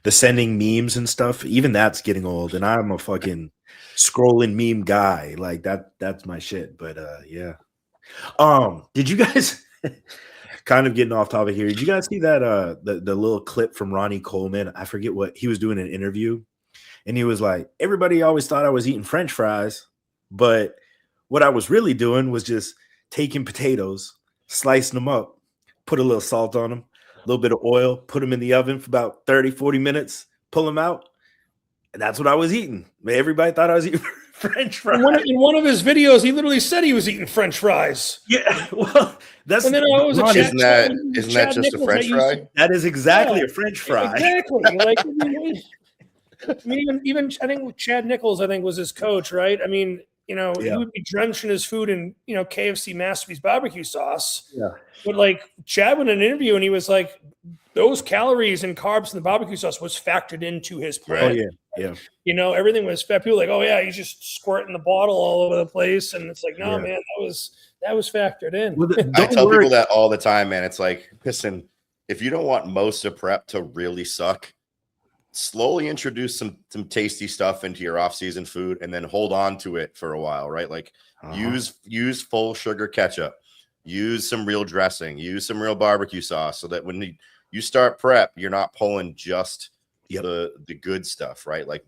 sending memes and stuff, even that's getting old, and I'm a fucking scrolling meme guy. Like that's my shit. But yeah. Did you guys kind of getting off topic here? Did you guys see that the little clip from Ronnie Coleman? I forget what he was doing an interview, and he was like, everybody always thought I was eating French fries, but what I was really doing was just taking potatoes, slicing them up, put a little salt on them, a little bit of oil, put them in the oven for about 30-40 minutes, pull them out. And that's what I was eating. Everybody thought I was eating French fries. In one of his videos, he literally said he was eating French fries. Yeah, well, that's and then isn't that just a French fry? That is exactly a French fry. Exactly. Like, even I think Chad Nichols, was his coach, right? I mean, he would be drenching his food in KFC Masterpiece barbecue sauce. Yeah. But like Chad went in an interview and he was like, those calories and carbs in the barbecue sauce was factored into his plan. Oh, yeah. Everything was fat. People were like, oh yeah, he's just squirting the bottle all over the place. And it's like, no, man, that was factored in. Well, I tell people that all the time, man. It's like, listen, if you don't want most of prep to really suck, slowly introduce some tasty stuff into your off-season food and then hold on to it for a while, right? Like use full sugar ketchup, use some real dressing, use some real barbecue sauce, so that when you start prep, you're not pulling just the good stuff, right? Like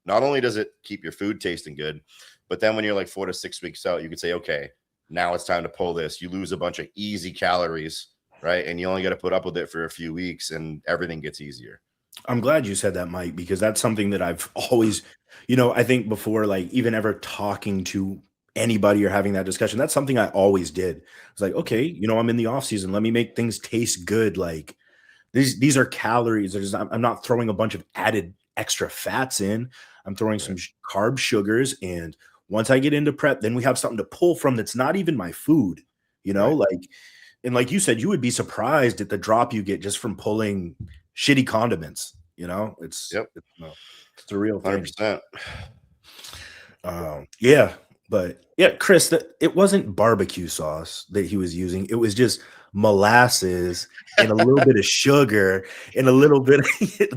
not only does it keep your food tasting good, but then when you're like 4 to 6 weeks out, you could say, okay, now it's time to pull this. You lose a bunch of easy calories, right? And you only got to put up with it for a few weeks and everything gets easier. I'm glad you said that, Mike, because that's something that I've always, I think before, like even ever talking to anybody or having that discussion, that's something I always did. It's like, okay, I'm in the off season. Let me make things taste good. Like these are calories. I'm not throwing a bunch of added extra fats in. I'm throwing some carb sugars. And once I get into prep, then we have something to pull from that's not even my food, you know, like, and like you said, you would be surprised at the drop you get just from pulling shitty condiments, you know, it's a real thing. 100%. Yeah, but yeah, Chris, it wasn't barbecue sauce that he was using. It was just molasses and a little bit of sugar and a little bit of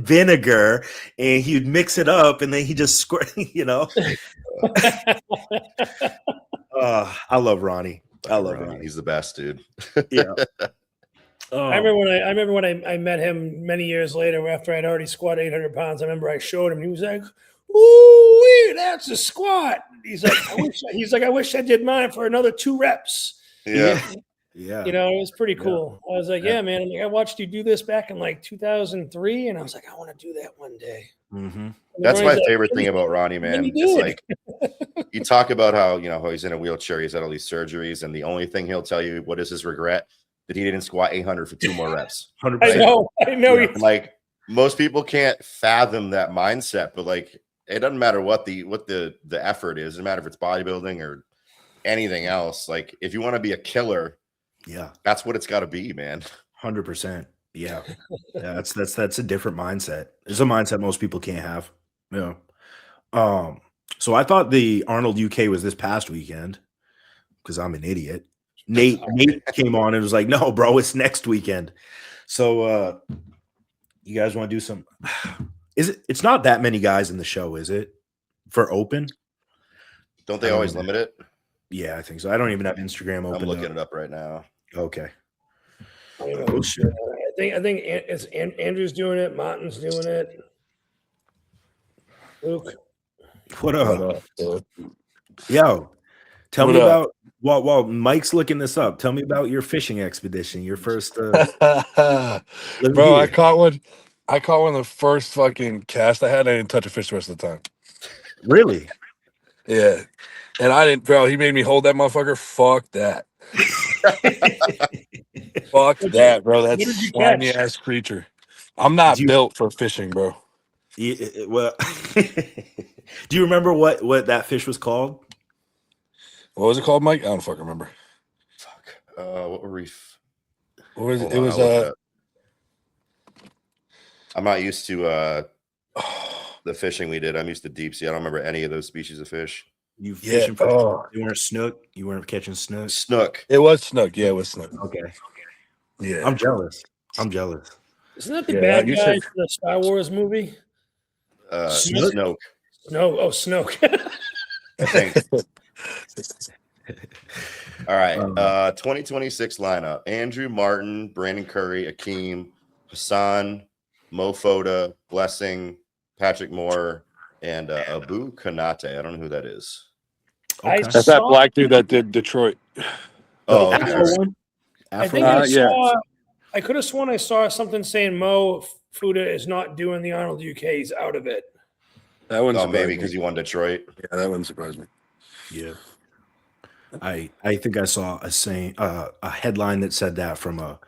vinegar, and he'd mix it up, and then he just squirt, you know. I love Ronnie. I love Ronnie. He's the best, dude. Yeah. I remember when I met him many years later after I'd already squatted 800 pounds. I remember I showed him. He was like, "Ooh, that's a squat." He's like, I wish I did mine for another 2 reps. Yeah. You know, it was pretty cool. I was like, yeah, man. I watched you do this back in like 2003, and I was like, I want to do that one day. Mm-hmm. That's my favorite thing about Ronnie, man. It's like, you talk about how, you know, how he's in a wheelchair, he's had all these surgeries, and the only thing he'll tell you, what is his regret? That he didn't squat 800 for 2 more reps. 100%. I know. Yeah. Like, most people can't fathom that mindset, but like, it doesn't matter what the effort is. It doesn't matter if it's bodybuilding or anything else. Like, if you want to be a killer, that's what it's got to be, man. 100%. Yeah. That's a different mindset. It's a mindset most people can't have. Yeah. So I thought the Arnold UK was this past weekend because I'm an idiot. Nate came on and was like, "No, bro, it's next weekend." So you guys want to do some? It's not that many guys in the show, is it? For open? Don't they always limit it? Yeah, I think so. I don't even have Instagram open. I'm looking it up right now. Okay. Oh shit! I think it's Andrew's doing it. Martin's doing it. Luke, what up? Yo, tell me about while Mike's looking this up. Tell me about your fishing expedition. Your first, bro. I caught one the first fucking cast I had. I didn't touch a fish the rest of the time. Really? Yeah, and I didn't, bro. He made me hold that motherfucker. Fuck that. Fuck that, bro. That's a slimy ass creature. I'm not built for fishing, bro. Yeah, well, do you remember what that fish was called? What was it called, Mike? I don't fucking remember. Fuck. What were we? What was it? It was I'm not used to the fishing we did. I'm used to deep sea. I don't remember any of those species of fish. You fishing for? You weren't snook. You weren't catching snook. Snook. It was snook. Yeah, it was snook. Okay. Yeah. I'm jealous. Isn't that the bad guy from the Star Wars movie? Snoke. No, Snoke. I think. All right. 2026 lineup: Andrew, Martin, Brandon Curry, Akeem, Hassan, Mo Foda, Blessing, Patrick Moore, and Abu Kanate. I don't know who that is. Okay. That's that black dude that did Detroit. Oh, I think I could have sworn I saw something saying Mo Fuda is not doing the Arnold UK. He's out of it. That wouldn't maybe because he won Detroit. Yeah, that wouldn't surprise me. Yeah. I think I saw a headline that said that from a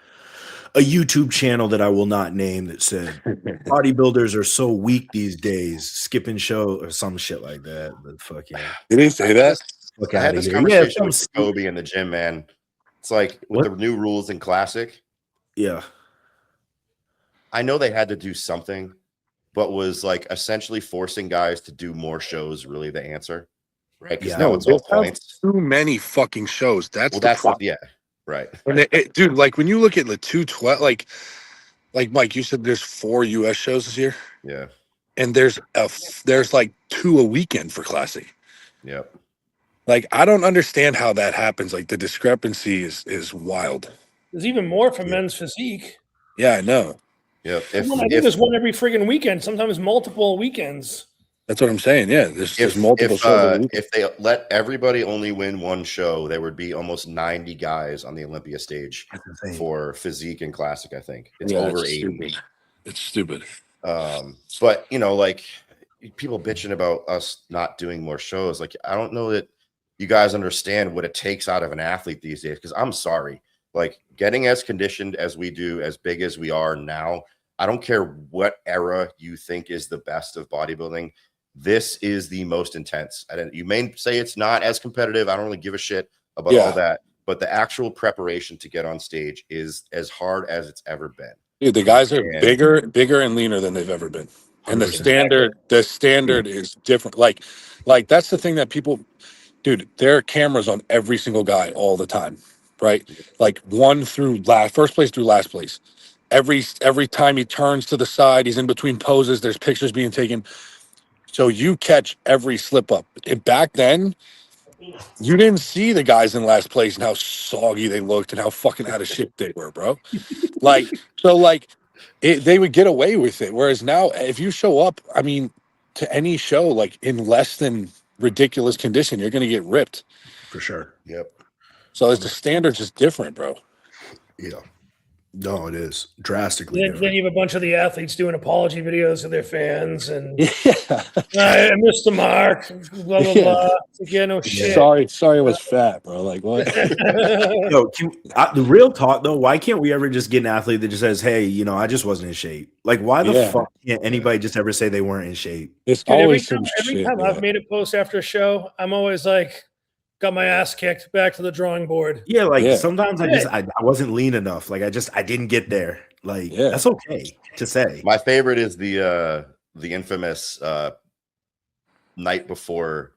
YouTube channel that I will not name that said bodybuilders are so weak these days, skipping show or some shit like that. But fucking did he say that? I had this conversation with Kobe in the gym, man. It's like with the new rules in Classic. Yeah. I know they had to do something, but was like essentially forcing guys to do more shows really the answer? Right? Because now it's all points. Too many fucking shows. That's right. And dude, like when you look at the 212, like Mike, you said there's 4 US shows this year. Yeah. And there's like 2 a weekend for Classic. Yep. Like I don't understand how that happens. Like the discrepancy is wild. There's even more for men's physique. Yeah, I know. Yeah. I think there's one every friggin' weekend, sometimes multiple weekends. That's what I'm saying. Yeah, there's multiple shows. If they let everybody only win one show, there would be almost 90 guys on the Olympia stage for physique and Classic. I think it's over 80. Stupid. It's stupid. But you know, like people bitching about us not doing more shows. Like I don't know that you guys understand what it takes out of an athlete these days. Because I'm sorry, like getting as conditioned as we do, as big as we are now, I don't care what era you think is the best of bodybuilding. This is the most intense. You may say it's not as competitive. I don't really give a shit about all that, but the actual preparation to get on stage is as hard as it's ever been. Dude, the guys are bigger and leaner than they've ever been. And the standard is different. Like that's the thing that people, dude, there are cameras on every single guy all the time, right? Like first place through last place. Every time he turns to the side, he's in between poses, there's pictures being taken. So you catch every slip up. And back then, you didn't see the guys in last place and how soggy they looked and how fucking out of shape they were, bro. They would get away with it. Whereas now, if you show up, I mean, to any show, like in less than ridiculous condition, you're going to get ripped. For sure. Yep. So the standard's just different, bro. Yeah. No, it is drastically different. Then you have a bunch of the athletes doing apology videos to their fans, and I missed the mark, blah blah blah. Like, no shit. Sorry, I was fat, bro. Like what? Yo, the real talk though, why can't we ever just get an athlete that just says, "Hey, I just wasn't in shape"? Like, why the fuck can't anybody just ever say they weren't in shape? It's always every time I've made a post after a show, I'm always like, got my ass kicked, back to the drawing board. Yeah, sometimes I wasn't lean enough. Like I didn't get there. Like that's okay to say. My favorite is the infamous night before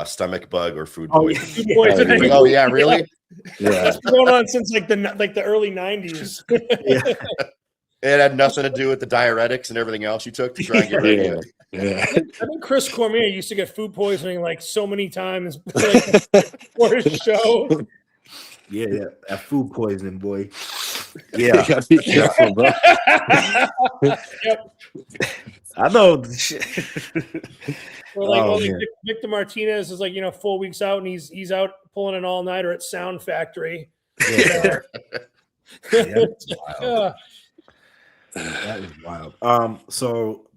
stomach bug or food poisoning. Food poisoning. Oh yeah, really? Yeah. That's been going on since like the early 90s. It had nothing to do with the diuretics and everything else you took to try and get rid of it. I think Chris Cormier used to get food poisoning like so many times before his show. Yeah, that food poisoning, boy. Yeah, you gotta be careful, bro. Yep. I know. Or like, Victor Martinez is like 4 weeks out and he's out pulling an all-nighter at Sound Factory. Yeah. That is wild. So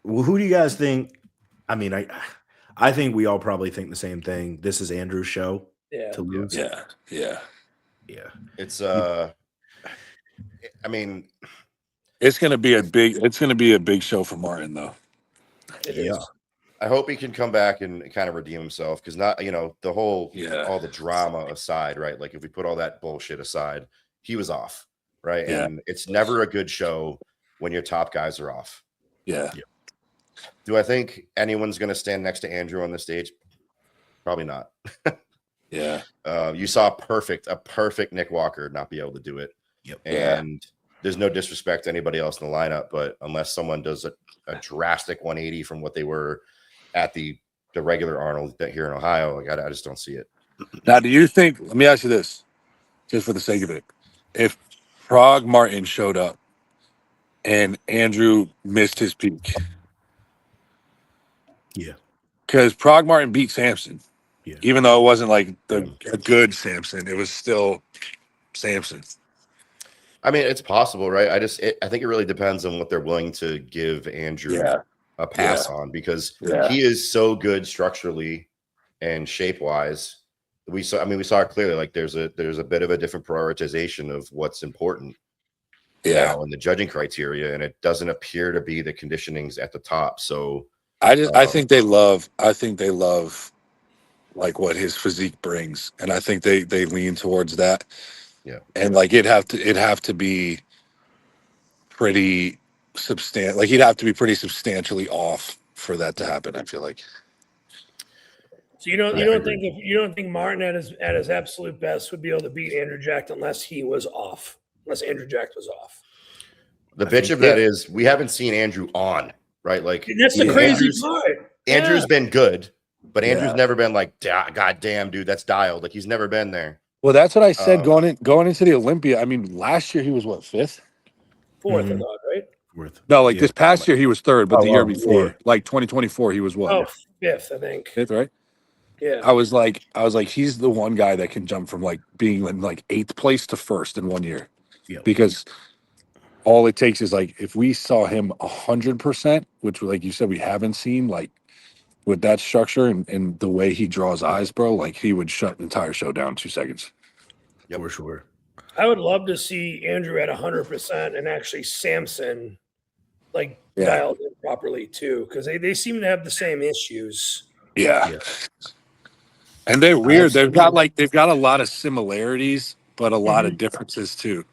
who do you guys think? I mean, I think we all probably think the same thing. This is Andrew's show to lose. Yeah. It's I mean, it's gonna be a big show for Martin though. It is. I hope he can come back and kind of redeem himself, because not the whole all the drama aside, right? Like if we put all that bullshit aside, he was off. Right. Yeah. And it's never a good show when your top guys are off. Yeah. Do I think anyone's going to stand next to Andrew on the stage? Probably not. Yeah. You saw a perfect Nick Walker not be able to do it. Yep. And there's no disrespect to anybody else in the lineup, but unless someone does a drastic 180 from what they were at the regular Arnold here in Ohio, like I just don't see it. Now, do you think, let me ask you this, just for the sake of it, if Prague Martin showed up and Andrew missed his peak. Yeah. Because Prague Martin beat Samson. Yeah. Even though it wasn't like a good Samson, it was still Samson. I mean, it's possible, right? I think it really depends on what they're willing to give Andrew a pass on, because he is so good structurally and shape-wise. We saw it clearly. Like there's a bit of a different prioritization of what's important now in the judging criteria, and it doesn't appear to be the conditionings at the top. So I think they love like what his physique brings, and I think they lean towards that. Yeah, and like it'd have to be pretty substantial. Like he'd have to be pretty substantially off for that to happen, I feel like. So you don't think Martin at his absolute best would be able to beat Andrew Jack unless Andrew Jack was off. The bitch of that is we haven't seen Andrew on, right? Like that's the crazy part. Andrew's been good, but Andrew's never been like, God damn, dude, that's dialed. Like he's never been there. Well, that's what I said going into the Olympia. I mean, last year he was what, 5th? 4th, I thought, right? 4th. No, like this past year he was 3rd, but the year before, like 2024, he was what? Oh, 5th, I think. 5th, right? Yeah. I was like, he's the one guy that can jump from like being in like 8th place to 1st in 1 year. Yeah. Because all it takes is like if we saw him 100%, which like you said we haven't seen, like with that structure and the way he draws eyes, bro, like he would shut the entire show down in 2 seconds. Yeah, for sure. I would love to see Andrew at 100% and actually Samson like dialed in properly too, because they seem to have the same issues. Yeah. And they're weird. They've got a lot of similarities, but a lot of differences too.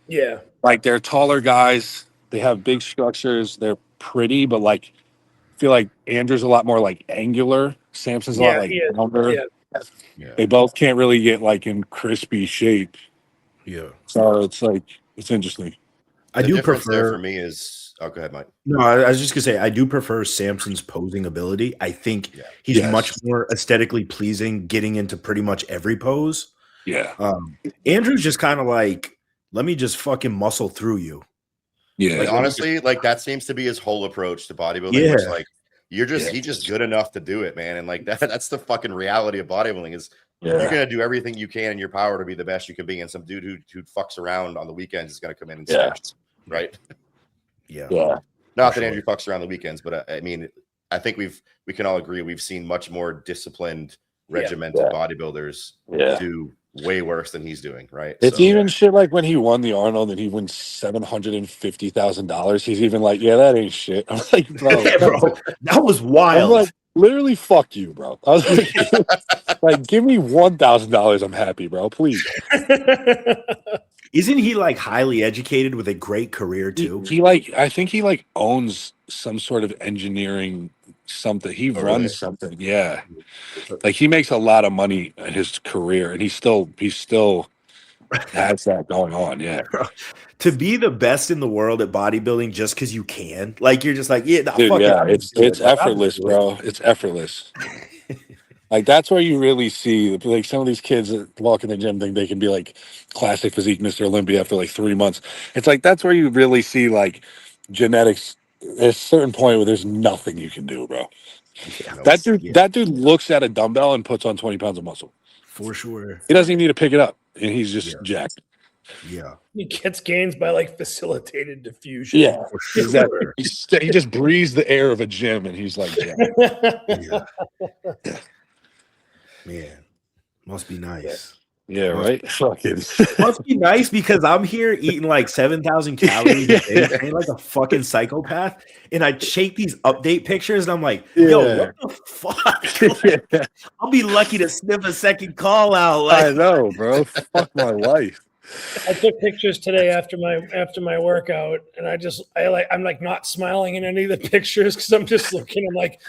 Yeah. Like they're taller guys. They have big structures. They're pretty, but like I feel like Andrew's a lot more like angular. Samson's a lot like rounder. Yeah. They both can't really get like in crispy shape. Yeah. So it's like it's interesting. I The do difference there prefer for me is go ahead, Mike. No, I was just gonna say I do prefer Samson's posing ability. I think he's much more aesthetically pleasing, getting into pretty much every pose. Yeah. Andrew's just kind of like, let me just fucking muscle through you. Yeah. Like, honestly, like that seems to be his whole approach to bodybuilding. Yeah. Which, like he's just good enough to do it, man. And like that's the fucking reality of bodybuilding is you're gonna do everything you can in your power to be the best you can be. And some dude who fucks around on the weekends is gonna come in and smash, right? Yeah. Not that Andrew fucks around the weekends, but I mean, I think we can all agree we've seen much more disciplined, regimented bodybuilders do way worse than he's doing, right? It's even shit like when he won the Arnold and he wins $750,000. He's even like, yeah, that ain't shit. I'm like, bro, that was wild. I'm like, literally, fuck you, bro. I was like, give me $1,000. I'm happy, bro. Please. Isn't he like highly educated with a great career too? I think he owns some sort of engineering something. He runs something. Yeah. Like he makes a lot of money in his career and he still has that going on. Yeah. To be the best in the world at bodybuilding just because you can, like you're just like, Dude, it's effortless, bro. It's effortless. Like that's where you really see like some of these kids that walk in the gym think they can be like classic physique Mr. Olympia after like 3 months. It's like that's where you really see like genetics at a certain point where there's nothing you can do, bro. That dude looks at a dumbbell and puts on 20 pounds of muscle. For sure. He doesn't even need to pick it up. And he's just jacked. Yeah. He gets gains by like facilitated diffusion. Yeah. Exactly. He just breathes the air of a gym and he's like, Man, must be nice. Yeah, right. Fucking must be nice because I'm here eating like 7,000 calories a day, I'm like a fucking psychopath. And I check these update pictures, and I'm like, "Yo, what the fuck?" I'll be lucky to sniff a second call out. Like, I know, bro. Fuck my life. I took pictures today after my workout, and I'm like not smiling in any of the pictures because I'm just looking. I'm like,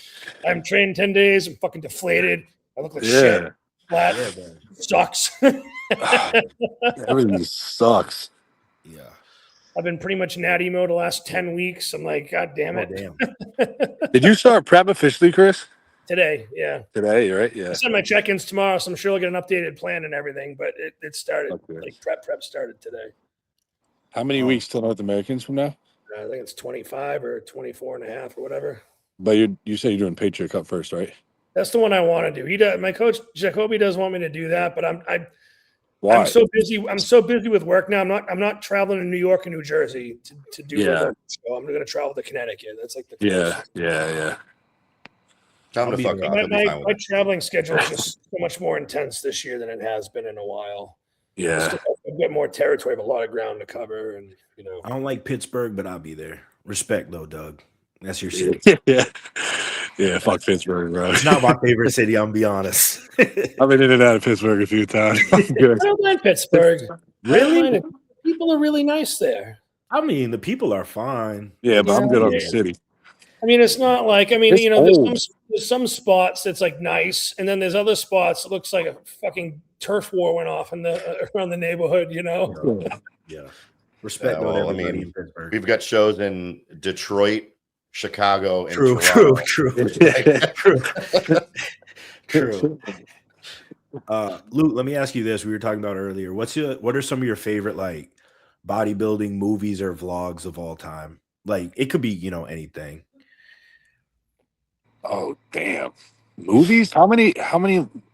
I'm trained 10 days. I'm fucking deflated. I look like shit. Flat. Sucks. Everything sucks. Yeah. I've been pretty much natty mode the last 10 weeks. I'm like, God damn it. Did you start prep officially, Chris? Today, yeah. Today, right? Yeah. I send my check-ins tomorrow, so I'm sure I'll get an updated plan and everything, but it started, like prep started today. How many weeks till North Americans from now? I think it's 25 or 24 and a half or whatever. But you say you're doing Patriot Cup first, right? That's the one I want to do. He does. My coach Jacoby does want me to do that, but I'm so busy. I'm so busy with work now. I'm not traveling to New York and New Jersey to do work. So I'm going to travel to Connecticut. That's like the yeah. Time to fuck off. My traveling schedule is just so much more intense this year than it has been in a while. Yeah, a bit more territory, but a lot of ground to cover, and I don't like Pittsburgh, but I'll be there. Respect though, Doug. That's your city. Yeah. Fuck Pittsburgh, bro. It's not my favorite city. I'm gonna be honest. I've been in and out of Pittsburgh a few times. I don't mind Pittsburgh. Really? People are really nice there. I mean, the people are fine. Yeah, but I'm good on the city. I mean, it's not like there's some spots that's like nice, and then there's other spots that looks like a fucking turf war went off around the neighborhood. Yeah. Respect. Well, I mean, in Pittsburgh. We've got shows in Detroit, Chicago, and True. Luke, let me ask you this. We were talking about earlier. What are some of your favorite like bodybuilding movies or vlogs of all time? Like it could be, anything. Oh damn. Movies? How many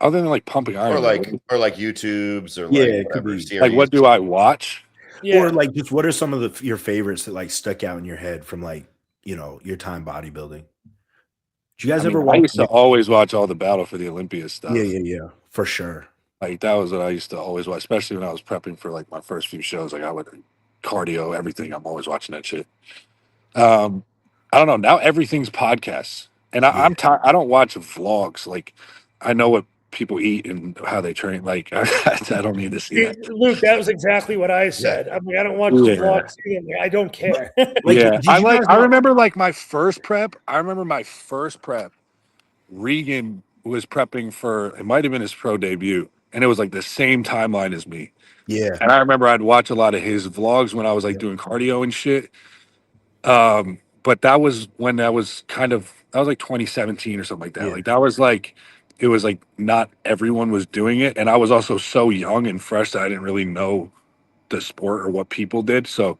other than like Pumping Iron? Or like YouTubes or it could be. Series. Like what do I watch? Yeah. Or like just what are some of your favorites that like stuck out in your head from like, your time bodybuilding? Did you guys ever watch? I used to always watch all the Battle for the Olympia stuff. Yeah, for sure. Like that was what I used to always watch, especially when I was prepping for like my first few shows. Like I would cardio, everything. I'm always watching that shit. I don't know. Now everything's podcasts, and I'm tired. I don't watch vlogs. Like I know what people eat and how they train. Like I don't need to see that. Luke, that was exactly what I said. I mean, I don't watch the vlogs either. I don't care. Like, Yeah, did you guys I not- remember like my first prep. I remember my first prep. Regan was prepping for, it might have been his pro debut, and it was like the same timeline as me. Yeah. And I remember I'd watch a lot of his vlogs when I was like doing cardio and shit. But that was when that was like 2017 or something like that. Yeah. Like that was like, it was like not everyone was doing it. And I was also so young and fresh that I didn't really know the sport or what people did. So,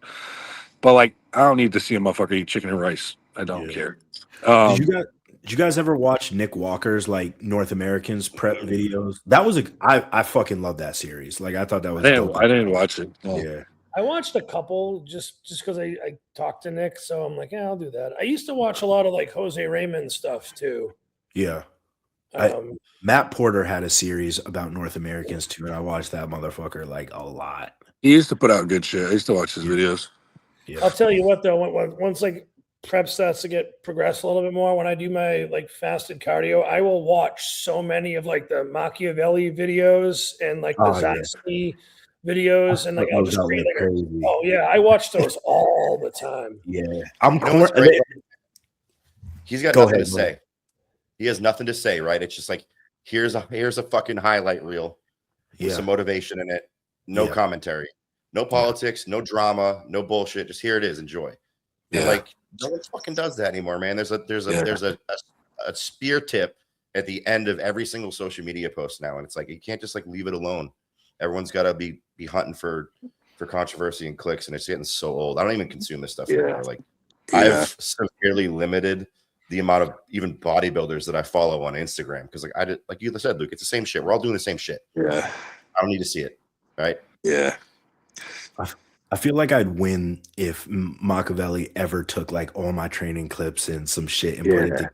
but like, I don't need to see a motherfucker eat chicken and rice. I don't care. Did you guys ever watch Nick Walker's like North Americans prep videos? That was I fucking love that series. Like I thought that was dope. I didn't watch it. No. Yeah. I watched a couple just because I talked to Nick, so I'm like, yeah, I'll do that. I used to watch a lot of like Jose Raymond stuff too. Yeah. Matt Porter had a series about North Americans too, and I watched that motherfucker like a lot. He used to put out good shit. I used to watch his videos. Yeah. I'll tell you what though, once like prep starts to get progressed a little bit more, when I do my like fasted cardio, I will watch so many of like the Machiavelli videos and like the Zaxby videos, and like I'll just create like oh yeah, I watch those all the time. Yeah, He's got nothing to say. He has nothing to say, right? It's just like here's a fucking highlight reel with some motivation in it. No commentary, no politics, no drama, no bullshit. Just here it is. Enjoy. Yeah, and like no one fucking does that anymore, man. There's a spear tip at the end of every single social media post now, and it's like you can't just like leave it alone. Everyone's got to be hunting for controversy and clicks, and it's getting so old. I don't even consume this stuff anymore. Like I've severely limited the amount of even bodybuilders that I follow on Instagram because like you said, Luke, it's the same shit. We're all doing the same shit. Yeah, I don't need to see it. Right? Yeah. I feel like I'd win if Machiavelli ever took like all my training clips and some shit and put it together.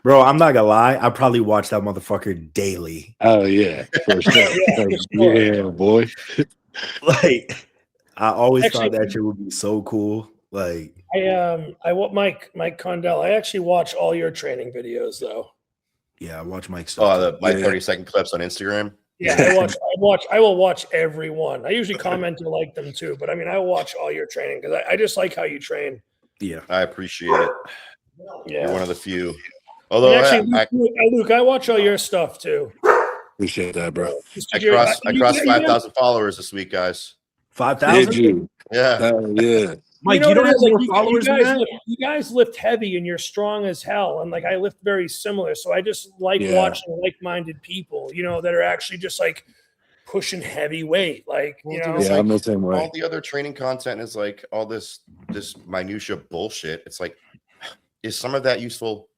Bro, I'm not gonna lie. I probably watch that motherfucker daily. Oh yeah, for sure. Yeah, boy. Like I always thought that shit would be so cool. Like I want Mike Condell. I actually watch all your training videos though. Yeah, I watch Mike's stuff. My 30-second clips on Instagram. Yeah, I will watch every one. I usually comment and like them too, but I mean, I watch all your training because I just like how you train. Yeah, I appreciate it. Yeah, you're one of the few. Although actually, Luke, I watch all your stuff too. Appreciate that, bro. I crossed 5,000 followers this week, guys. 5,000? Yeah. Yeah. Mike, you don't have more followers than that? You guys lift heavy and you're strong as hell. And like I lift very similar. So I just like watching like-minded people, that are actually just like pushing heavy weight. Like, I'm the same way. All the other training content is like all this minutia bullshit. It's like, is some of that useful?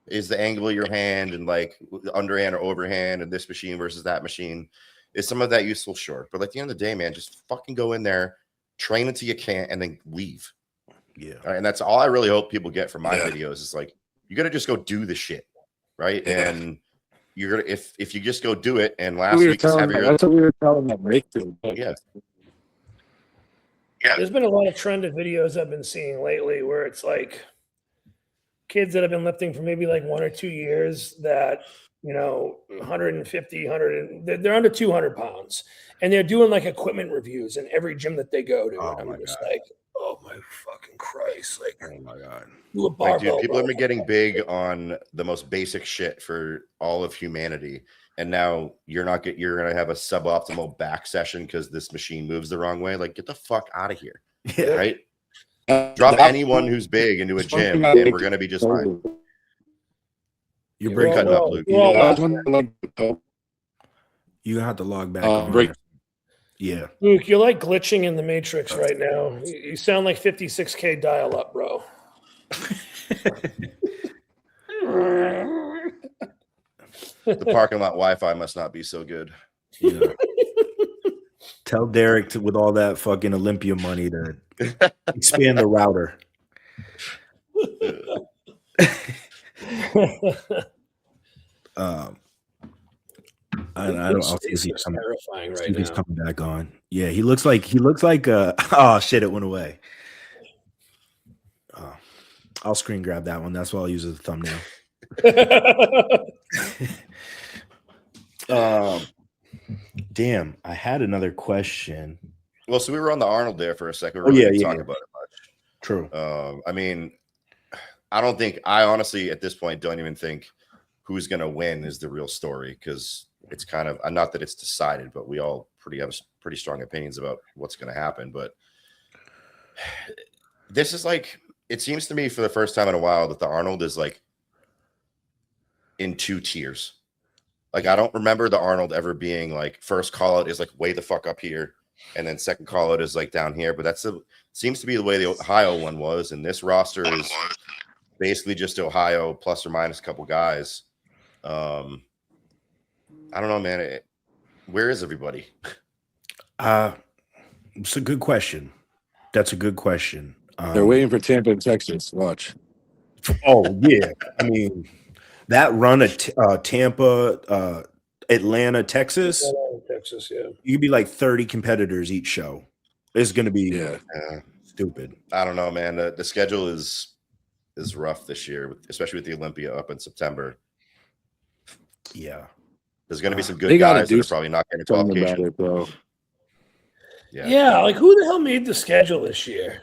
Is the angle of your hand and like underhand or overhand and this machine versus that machine? Is some of that useful? Sure. But like at the end of the day, man, just fucking go in there, train until you can't, and then leave. Yeah. Right? And that's all I really hope people get from my videos is like, you got to just go do the shit. Right. Yeah. And you're going to, if you just go do it. And last week, that's what we were telling that breakthrough. Yeah. There's been a lot of trended videos I've been seeing lately where it's like kids that have been lifting for maybe like 1 or 2 years that, 150, 100, they're under 200 pounds. And they're doing like equipment reviews in every gym that they go to. Oh, and my I'm just God. like, oh my fucking Christ. Like, oh my God. Do a barbell, dude, people have been getting big on the most basic shit for all of humanity. And now you're going to have a suboptimal back session because this machine moves the wrong way. Like, get the fuck out of here. Yeah. Right? Drop anyone who's big into a gym and we're going to be just fine. You're breaking up, Luke. You're going to have to log back on. Yeah. Luke, you're like glitching in the Matrix right now. You sound like 56K dial up, bro. The parking lot Wi-Fi must not be so good. Yeah. Tell Derek with all that fucking Olympia money to expand the router. I don't. I'll see if His he's face coming. is terrifying See right if he's now. coming back on. Yeah, he looks like oh shit, it went away. Oh, I'll screen grab that one. That's what I'll use as a thumbnail. Damn, I had another question. Well, so we were on the Arnold there for a second. We Oh, really yeah, didn't yeah, talk yeah. about it much. True. I mean, I honestly at this point don't even think who's going to win is the real story, because it's kind of, not that it's decided, but we all have pretty strong opinions about what's going to happen. But this is like, it seems to me for the first time in a while that the Arnold is like in two tiers. Like, I don't remember the Arnold ever being like, first call out is like way the fuck up here, and then second call out is like down here. But seems to be the way the Ohio one was. And this roster is basically just Ohio plus or minus a couple guys. I don't know, man. Where is everybody? It's a good question. That's a good question. They're waiting for Tampa and Texas. Watch. Oh yeah, I mean that run at Tampa, Atlanta, Texas. Texas, yeah. You could be like 30 competitors each show. It's going to be stupid. I don't know, man. The schedule is rough this year, especially with the Olympia up in September. Yeah, there's going to be some good guys that are probably not getting a qualification. About it, bro. Yeah, like who the hell made the schedule this year?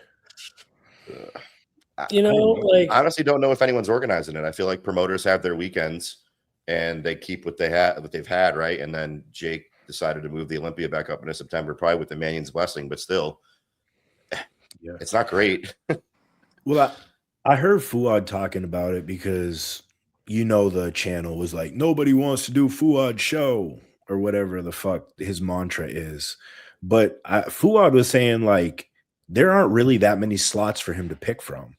You know, like I honestly don't know if anyone's organizing it. I feel like promoters have their weekends and they keep what they've had, right? And then Jake decided to move the Olympia back up into September, probably with the Mannion's blessing, but still, it's not great. Well, I heard Fuad talking about it because the channel was like, nobody wants to do Fuad show or whatever the fuck his mantra is. But Fuad was saying like there aren't really that many slots for him to pick from.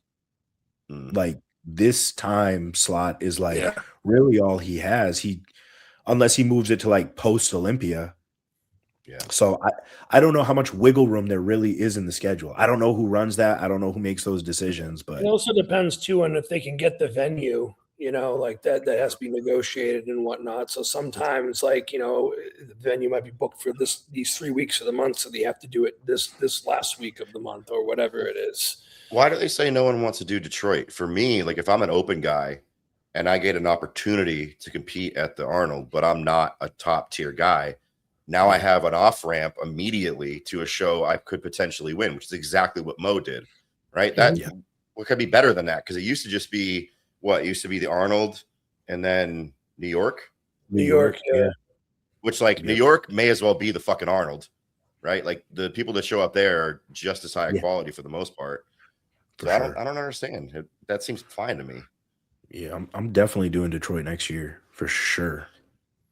Like this time slot is like really all he has. Unless he moves it to like post Olympia. Yeah. So I don't know how much wiggle room there really is in the schedule. I don't know who runs that. I don't know who makes those decisions, but it also depends too on if they can get the venue, like that has to be negotiated and whatnot. So sometimes like, the venue might be booked for these 3 weeks of the month. So they have to do it this last week of the month or whatever it is. Why do they say no one wants to do Detroit? For me, like if I'm an open guy and I get an opportunity to compete at the Arnold, but I'm not a top tier guy, now I have an off ramp immediately to a show I could potentially win, which is exactly what Mo did, right? What could be better than that? Because it used to just be it used to be the Arnold and then New York. New York, yeah. Which New York may as well be the fucking Arnold, right? Like the people that show up there are just as high quality for the most part. So I don't understand. That seems fine to me. Yeah, I'm definitely doing Detroit next year for sure.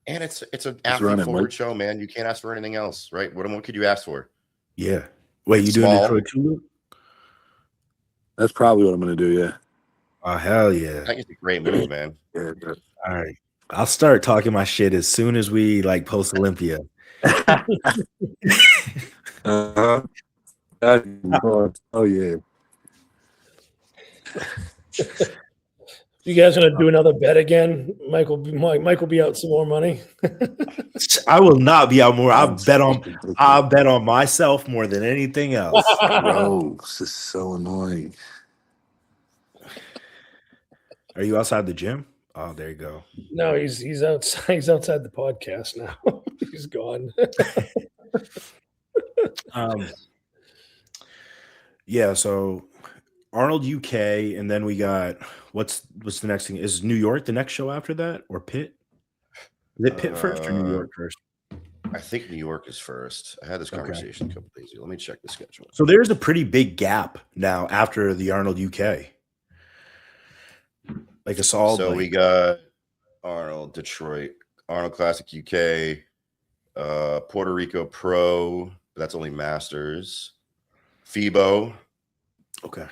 And it's an athlete forward show, man. You can't ask for anything else, right? What could you ask for? Yeah. Wait, you doing Detroit too, Luke? That's probably what I'm going to do. Yeah. Oh hell yeah! I think it's a great move, man. All right, I'll start talking my shit as soon as we post Olympia. Oh yeah. You guys gonna do another bet again? Mike will be out some more money. I will not be out more. I'll bet on myself more than anything else. Bro, this is so annoying. Are you outside the gym? Oh, there you go. No, he's outside. He's outside the podcast now. He's gone. Yeah. So Arnold UK, and then we got what's the next thing? Is New York the next show after that, or Pitt? Is it Pitt first or New York first? I think New York is first. I had this conversation a couple days ago. Let me check the schedule. So there's a pretty big gap now after the Arnold UK. Like a solid. So we got Arnold, Detroit, Arnold Classic UK, Puerto Rico Pro, but that's only Masters. FIBO. Okay.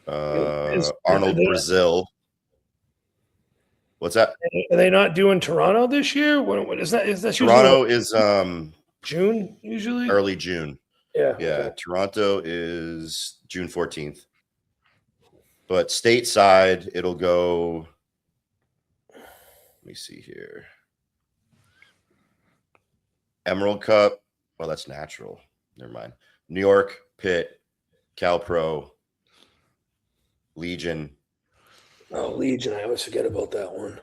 Arnold Brazil. What's that? Are they not doing Toronto this year? What is that? Is that Toronto is June usually? Early June. Yeah. Yeah. Okay. Toronto is June 14th. But stateside, it'll go. Let me see here. Emerald Cup. Well, that's natural. Never mind. New York, Pitt, Cal Pro, Legion. Oh, Legion. I always forget about that one.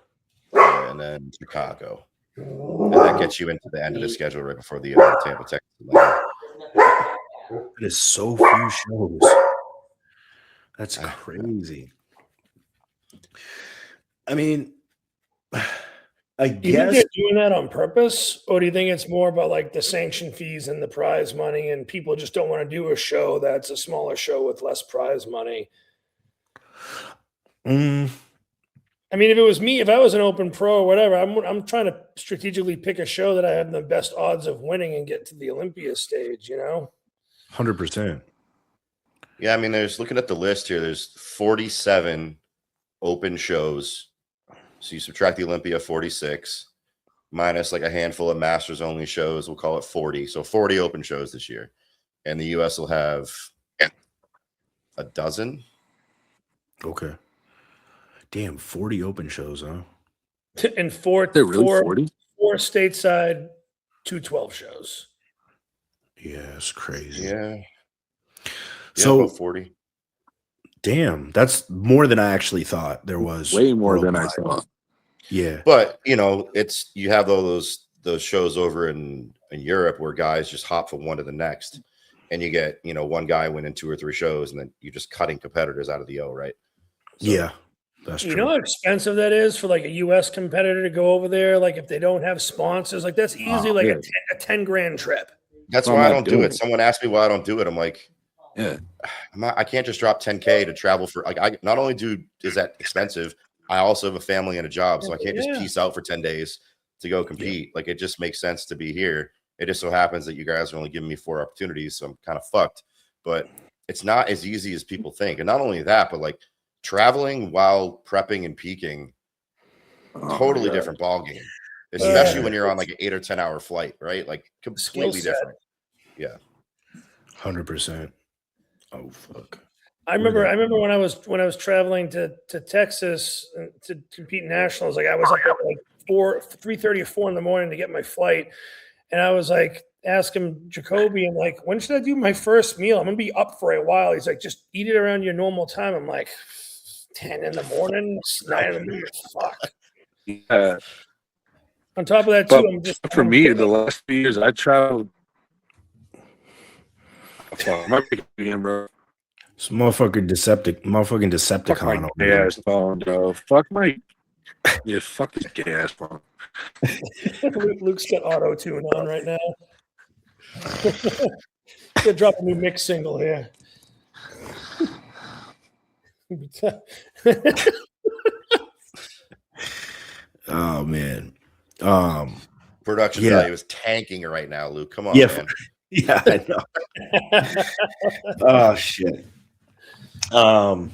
Yeah, and then Chicago. And that gets you into the end of the schedule right before the Tampa, Texas. It is so few shows. That's crazy. I mean, I Do you think guess they're doing that on purpose, or do you think it's more about like the sanction fees and the prize money, and people just don't want to do a show that's a smaller show with less prize money? I mean, if it was me, if I was an open pro or whatever, I'm trying to strategically pick a show that I have the best odds of winning and get to the Olympia stage, 100%. Yeah, I mean, there's looking at the list here, there's 47 open shows. So you subtract the Olympia 46 minus like a handful of masters only shows, we'll call it 40. So 40 open shows this year. And the US will have a dozen. Okay. Damn, 40 open shows, huh? And four stateside, 212 shows. Yeah, it's crazy. Yeah. So about 40. Damn, that's more than I actually thought there was. Way more than I thought. Yeah. But it's you have all those shows over in Europe where guys just hop from one to the next, and you get one guy winning 2 or 3 shows, and then you're just cutting competitors out of the O, right? So, yeah, that's true. You know how expensive that is for like a US competitor to go over there? Like if they don't have sponsors, like that's easily a 10 grand trip. That's why I don't do it. Someone asked me why I don't do it. I'm like, I can't just drop 10K to travel for like I not only is that expensive, I also have a family and a job, so I can't just peace out for 10 days to go compete. Like it just makes sense to be here. It just so happens that you guys are only giving me 4 opportunities, so I'm kind of fucked. But it's not as easy as people think. And not only that, but like traveling while prepping and peaking, totally different ball game. Especially when you're on like an 8 or 10 hour flight, right? Like completely different. Yeah. 100%. Oh fuck. I remember when I was traveling to Texas to compete in nationals, like I was up at like 3:30 or 4 in the morning to get my flight. And I was like asking Jacoby, I'm like, when should I do my first meal? I'm gonna be up for a while. He's like, just eat it around your normal time. I'm like, 10 in the morning, 9 in the morning. Fuck. Yeah. On top of that, too, for me, the last few years I traveled. Bro. It's motherfucking Decepticon. Fuck my gay ass phone, bro. Fuck this gay ass phone. Luke's got auto tune on right now. Gonna drop a new mix single here. Oh man. Production value is tanking right now, Luke. Come on, man. Yeah, I know. Oh shit. I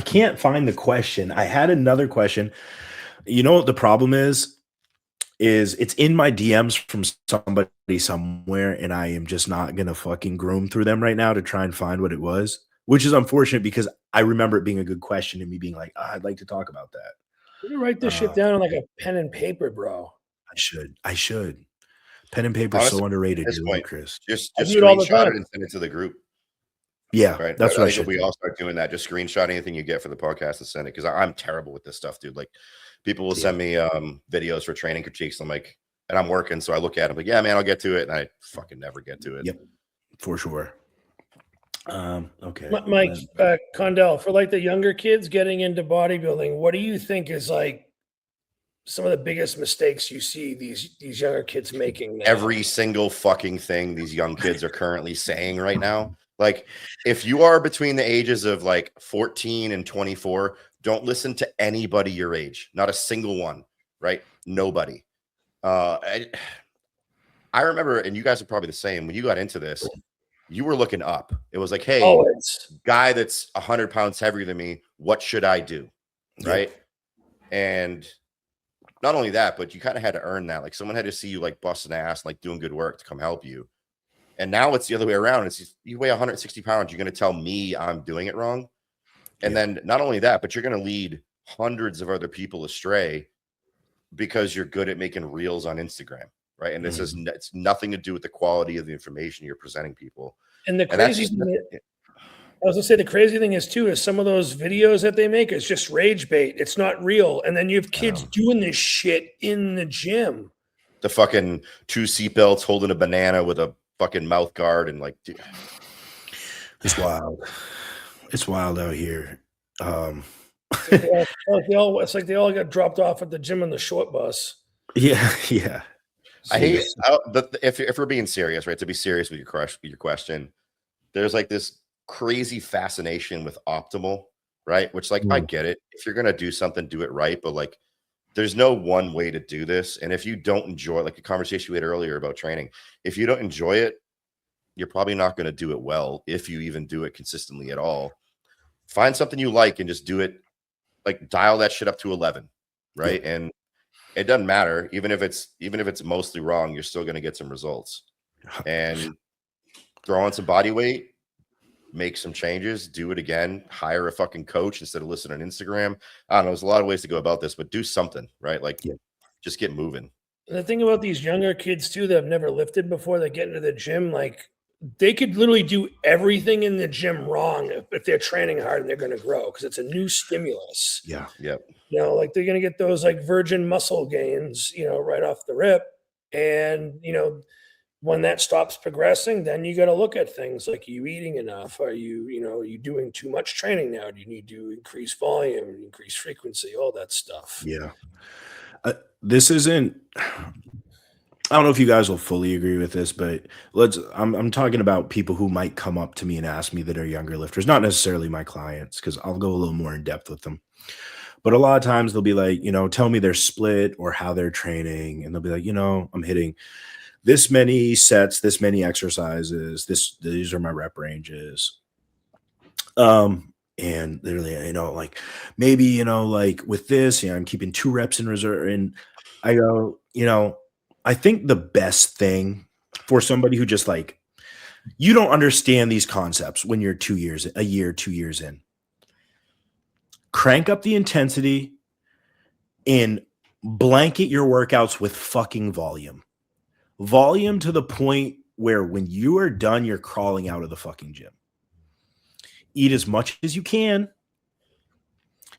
can't find the question. I had another question. You know what the problem is it's in my DMs from somebody somewhere, and I am just not gonna fucking groom through them right now to try and find what it was, which is unfortunate because I remember it being a good question and me being like, I'd like to talk about that. You write this shit down on like a pen and paper, bro. I should. Pen and paper is so underrated. Chris. Just screenshot it and send it to the group. Yeah, right. That's what I think we all start doing that. Just screenshot anything you get for the podcast and send it, because I'm terrible with this stuff, dude. Like people will send me videos for training critiques. I'm like, and I'm working, so I look at them like, yeah, man, I'll get to it, and I fucking never get to it. Yep, for sure. Okay, Mike Condell, for like the younger kids getting into bodybuilding, what do you think is like some of the biggest mistakes you see these younger kids making now? Every single fucking thing these young kids are currently saying right now. Like, if you are between the ages of like 14 and 24, don't listen to anybody your age. Not a single one, right? Nobody. I remember, and you guys are probably the same, when you got into this, you were looking up. It was like, hey, guy that's 100 pounds heavier than me, what should I do? Right? And not only that, but you kind of had to earn that. Like someone had to see you like busting ass, like doing good work to come help you. And now it's the other way around. It's you weigh 160 pounds. You're going to tell me I'm doing it wrong. And then not only that, but you're going to lead hundreds of other people astray because you're good at making reels on Instagram. right? And this is it's nothing to do with the quality of the information you're presenting people. And the crazy thing, I was gonna say the crazy thing is too is some of those videos that they make is just rage bait. It's not real, and then you have kids doing this shit in the gym. The fucking 2 seatbelts holding a banana with a fucking mouth guard and like, dude. It's wild. It's wild out here. It's like they all got dropped off at the gym on the short bus. Yeah, yeah. I hate, but if we're being serious, right? To be serious with your question, there's like this crazy fascination with optimal, right? Which, like, I get it. If you're gonna do something, do it right. But like, there's no one way to do this. And if you don't enjoy, like the conversation we had earlier about training, if you don't enjoy it, you're probably not going to do it well. If you even do it consistently at all, find something you like and just do it. Like, dial that shit up to 11, right? Yeah. And it doesn't matter, even if it's mostly wrong, you're still going to get some results. And throw on some body weight, make some changes, do it again, hire a fucking coach instead of listening on Instagram. I don't know. There's a lot of ways to go about this, but do something, right? Like, just get moving. And the thing about these younger kids too that have never lifted before, they get into the gym, like they could literally do everything in the gym wrong if they're training hard and they're going to grow because it's a new stimulus. Yeah. Yep. You know, like they're going to get those like virgin muscle gains, you know, right off the rip. And, you know, when that stops progressing, then you got to look at things like, are you eating enough? Are you doing too much training now? Do you need to increase volume, increase frequency, all that stuff? Yeah. This isn't, I don't know if you guys will fully agree with this, but I'm talking about people who might come up to me and ask me that are younger lifters, not necessarily my clients, because I'll go a little more in depth with them. But a lot of times they'll be like, tell me their split or how they're training. And they'll be like, I'm hitting this many sets, this many exercises, these are my rep ranges. And literally, like maybe, like with this, I'm keeping 2 reps in reserve. And I go, I think the best thing for somebody who just like, you don't understand these concepts when you're 2 years in, crank up the intensity and blanket your workouts with fucking volume to the point where when you are done, you're crawling out of the fucking gym. Eat as much as you can,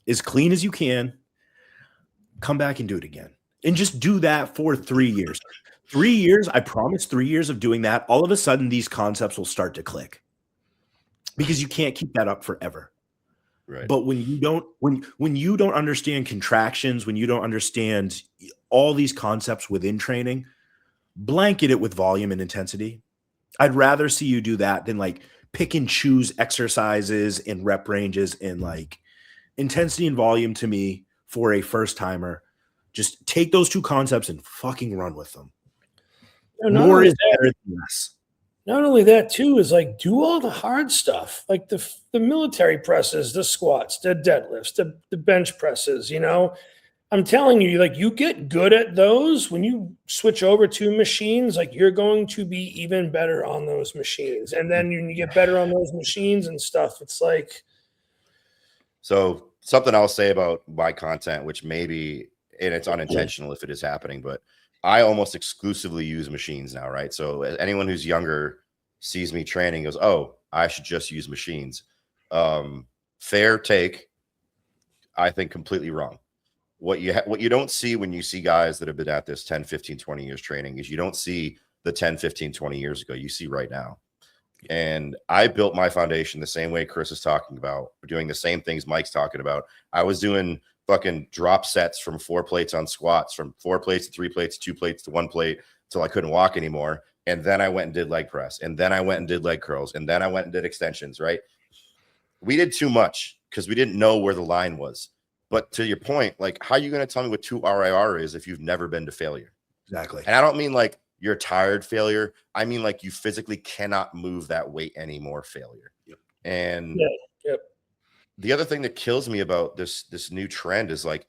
as clean as you can, come back and do it again. And just do that for 3 years. 3 years, I promise 3 years of doing that, all of a sudden these concepts will start to click. Because you can't keep that up forever. Right. But when you don't understand contractions, when you don't understand all these concepts within training, blanket it with volume and intensity. I'd rather see you do that than like pick and choose exercises and rep ranges and like intensity and volume. To me, for a first timer, just take those 2 concepts and fucking run with them. More is better than less. Not only that too is like do all the hard stuff, like the military presses, the squats, the deadlifts, the bench presses. I'm telling you, like you get good at those when you switch over to machines, like you're going to be even better on those machines. And then you get better on those machines and stuff. It's like. So something I'll say about my content, which maybe, and it's unintentional if it is happening, but I almost exclusively use machines now, right? So anyone who's younger sees me training goes, oh, I should just use machines. Fair take. I think completely wrong. What you don't see when you see guys that have been at this 10, 15, 20 years training is you don't see the 10, 15, 20 years ago. You see right now. And I built my foundation the same way Chris is talking about. We're doing the same things Mike's talking about. I was doing fucking drop sets from 4 plates on squats, from 4 plates to 3 plates, 2 plates to 1 plate till I couldn't walk anymore. And then I went and did leg press. And then I went and did leg curls. And then I went and did extensions, right? We did too much because we didn't know where the line was. But to your point, like, how are you going to tell me what 2 RIR is if you've never been to failure? Exactly. And I don't mean like you're tired failure. I mean like you physically cannot move that weight ananymore failure. Yep. And the other thing that kills me about this new trend is like,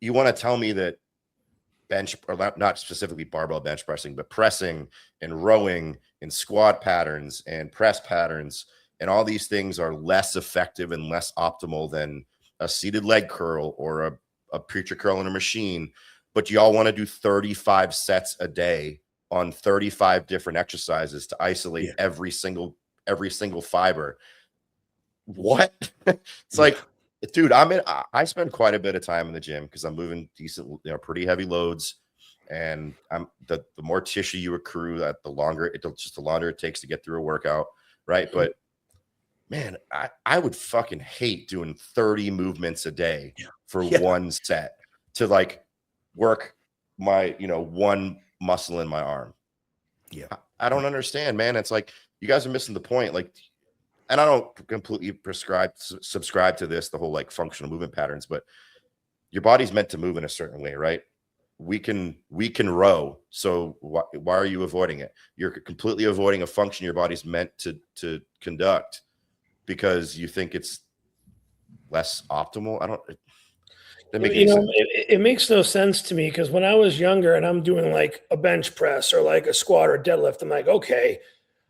you want to tell me that bench, or not specifically barbell bench pressing, but pressing and rowing and squat patterns and press patterns and all these things are less effective and less optimal than a seated leg curl or a preacher curl in a machine. but y'all want to do 35 sets a day on 35 different exercises to isolate every single fiber. What? It's like, dude, I spend quite a bit of time in the gym because I'm moving decent, pretty heavy loads. And I'm the more tissue you accrue, the longer it takes to get through a workout. Right. But man, I would fucking hate doing 30 movements a day for one set to like work my, one muscle in my arm. Yeah. I don't understand, man. It's like, you guys are missing the point. Like, and I don't completely subscribe to this, the whole like functional movement patterns, but your body's meant to move in a certain way, right? We can row. So why are you avoiding it? You're completely avoiding a function your body's meant to conduct because you think it's less optimal. It makes no sense to me because when I was younger and I'm doing like a bench press or like a squat or deadlift, I'm like, okay,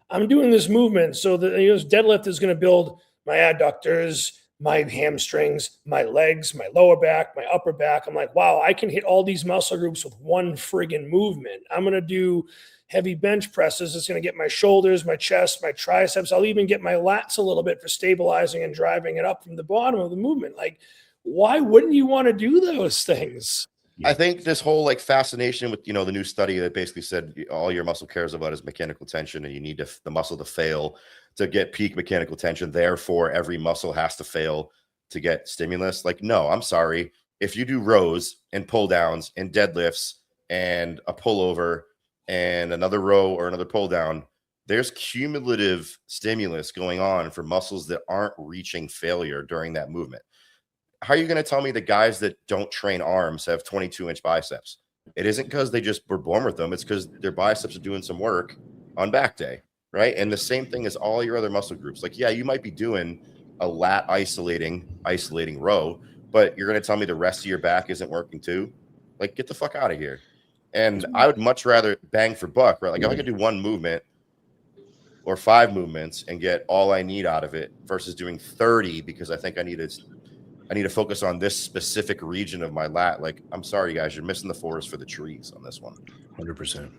I'm doing this movement. So the deadlift is going to build my adductors, my hamstrings, my legs, my lower back, my upper back. I'm like, wow, I can hit all these muscle groups with one friggin' movement. I'm going to do heavy bench presses. It's going to get my shoulders, my chest, my triceps. I'll even get my lats a little bit for stabilizing and driving it up from the bottom of the movement. Like, why wouldn't you want to do those things? I think this whole like fascination with, the new study that basically said all your muscle cares about is mechanical tension, and you need the muscle to fail to get peak mechanical tension. Therefore, every muscle has to fail to get stimulus. Like, no, I'm sorry. If you do rows and pull downs and deadlifts and a pullover and another row or another pull down, there's cumulative stimulus going on for muscles that aren't reaching failure during that movement. How are you going to tell me the guys that don't train arms have 22-inch biceps? It isn't because they just were born with them. It's because their biceps are doing some work on back day, right? And the same thing as all your other muscle groups. Like, yeah, you might be doing a lat isolating row, but you're going to tell me the rest of your back isn't working too? Like, get the fuck out of here. And I would much rather bang for buck, right? Like, if I could do one movement or 5 movements and get all I need out of it versus doing 30 because I think I need to focus on this specific region of my lat. Like, I'm sorry, guys, you're missing the forest for the trees on this one. 100%.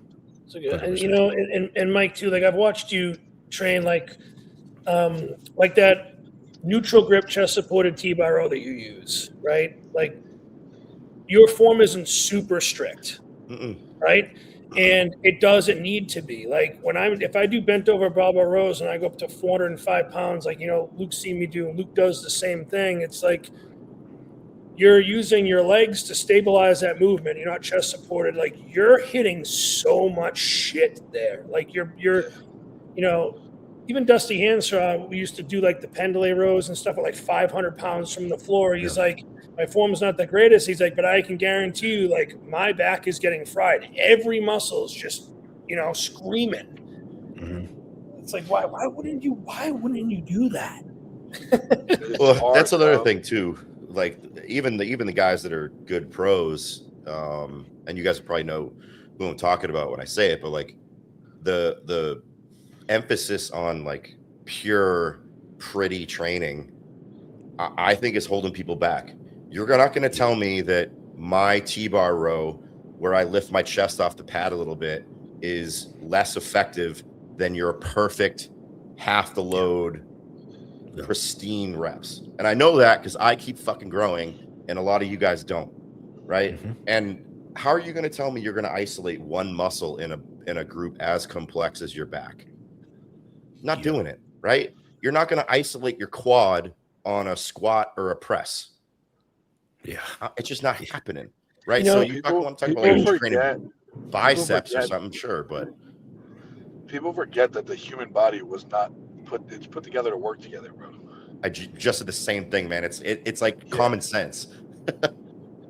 So good. And and Mike too, like I've watched you train like that neutral grip chest supported T-bar row that you use, right? Like your form isn't super strict, right? And it doesn't need to be. Like if I do bent over barbell rows and I go up to 405 pounds, like, Luke see me do, Luke does the same thing. It's like you're using your legs to stabilize that movement. You're not chest supported. Like you're hitting so much shit there. Like you're even Dusty Hanshaw, we used to do like the pendulum rows and stuff at like 500 pounds from the floor. He's like, my form is not the greatest. He's like, but I can guarantee you, like my back is getting fried. Every muscle is just, screaming. Mm-hmm. It's like, why wouldn't you do that? Well, that's another thing too. Like even the guys that are good pros, and you guys probably know who I'm talking about when I say it, but like the emphasis on like pure pretty training, I think is holding people back. You're not going to tell me that my T-bar row where I lift my chest off the pad a little bit is less effective than your perfect half the load pristine reps. And I know that because I keep fucking growing and a lot of you guys don't, right? Mm-hmm. And how are you going to tell me you're going to isolate one muscle in a group as complex as your back? Not doing it, right? You're not going to isolate your quad on a squat or a press. Yeah, it's just not happening, right? So you want to talk about like training biceps or something, sure, but people forget that the human body was not put together to work together, bro. I just said the same thing, man. It's like common sense.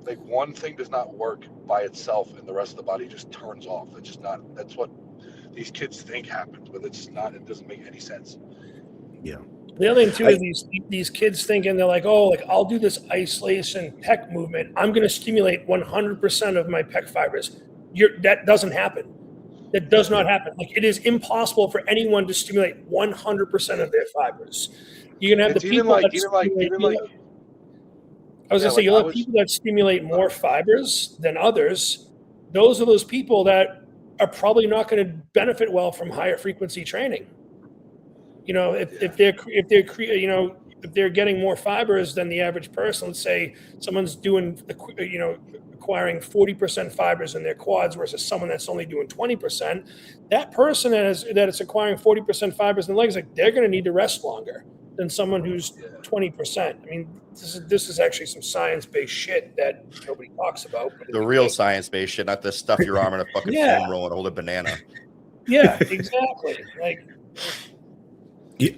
Like one thing does not work by itself, and the rest of the body just turns off. It's just not. That's what these kids think happens, but it's not. It doesn't make any sense. Yeah. The other thing too is these kids thinking they're like, oh, like I'll do this isolation pec movement. I'm going to stimulate 100% of my pec fibers. That doesn't happen. That does not happen. Like it is impossible for anyone to stimulate 100% of their fibers. You're going to have the people I was Yeah, gonna say like, you'll I have was- people that stimulate more fibers than others. Those are those people that are probably not going to benefit well from higher frequency training. You know, if they're getting more fibers than the average person, let's say someone's doing, acquiring 40% fibers in their quads versus someone that's only doing 20%, that person that is acquiring 40% fibers in the legs, like, they're going to need to rest longer than someone who's 20%. I mean, this is actually some science-based shit that nobody talks about. But The real science-based shit, not the stuff your arm in a fucking Yeah. foam roll and hold a banana. Yeah, exactly. Like,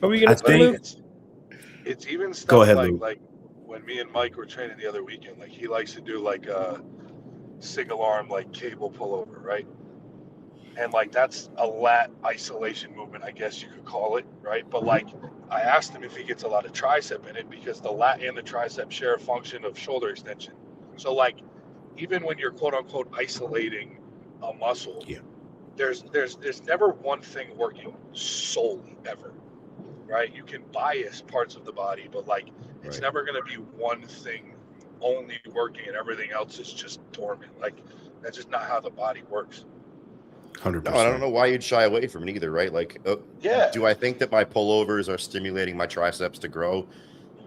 are we I gonna think. It's even stuff Go ahead, like Lou. like when me and Mike were training the other weekend, like he likes to do like a single arm like cable pullover, right? And like that's a lat isolation movement, I guess you could call it, right? But like I asked him if he gets a lot of tricep in it because the lat and the tricep share a function of shoulder extension. So like even when you're quote unquote isolating a muscle, Yeah. there's never one thing working solely ever. Right? You can bias parts of the body, but like it's Right. never going to be one thing only working and everything else is just dormant. Like that's just not how the body works. 100%. No, I don't know why you'd shy away from it either, right? Like, Yeah. do I think that my pullovers are stimulating my triceps to grow?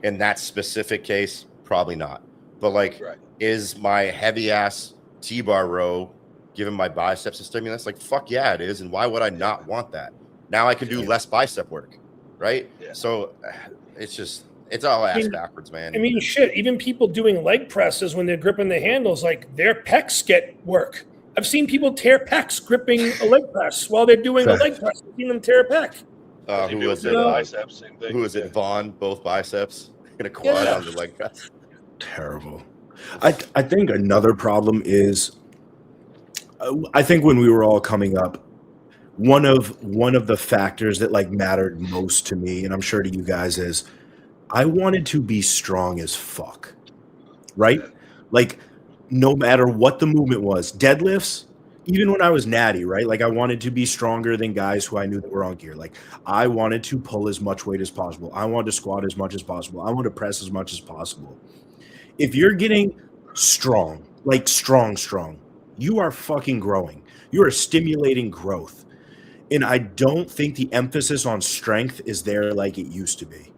In that specific case, probably not. But like, Right. is my heavy ass T-bar row giving my biceps a stimulus? Like, fuck yeah, it is. And why would I not want that? Now I can do less bicep work, right? Yeah. So it's all ass backwards, man. I mean, shit, even people doing leg presses when they're gripping the handles, like, their pecs get work. I've seen people tear pecs gripping a leg press while they're doing a leg press. I've seen them tear a pec. Who was it? Biceps, same thing. Who was it? Vaughn, both biceps in a quad on the leg press. Terrible. I think another problem is, I think when we were all coming up, one of the factors that like mattered most to me, and I'm sure to you guys, is I wanted to be strong as fuck, right? Like, no matter what the movement was, deadlifts, even when I was natty, right? Like, I wanted to be stronger than guys who I knew that were on gear. Like, I wanted to pull as much weight as possible. I wanted to squat as much as possible. I wanted to press as much as possible. If you're getting strong, like strong, you are fucking growing. You are stimulating growth. And I don't think the emphasis on strength is there like it used to be.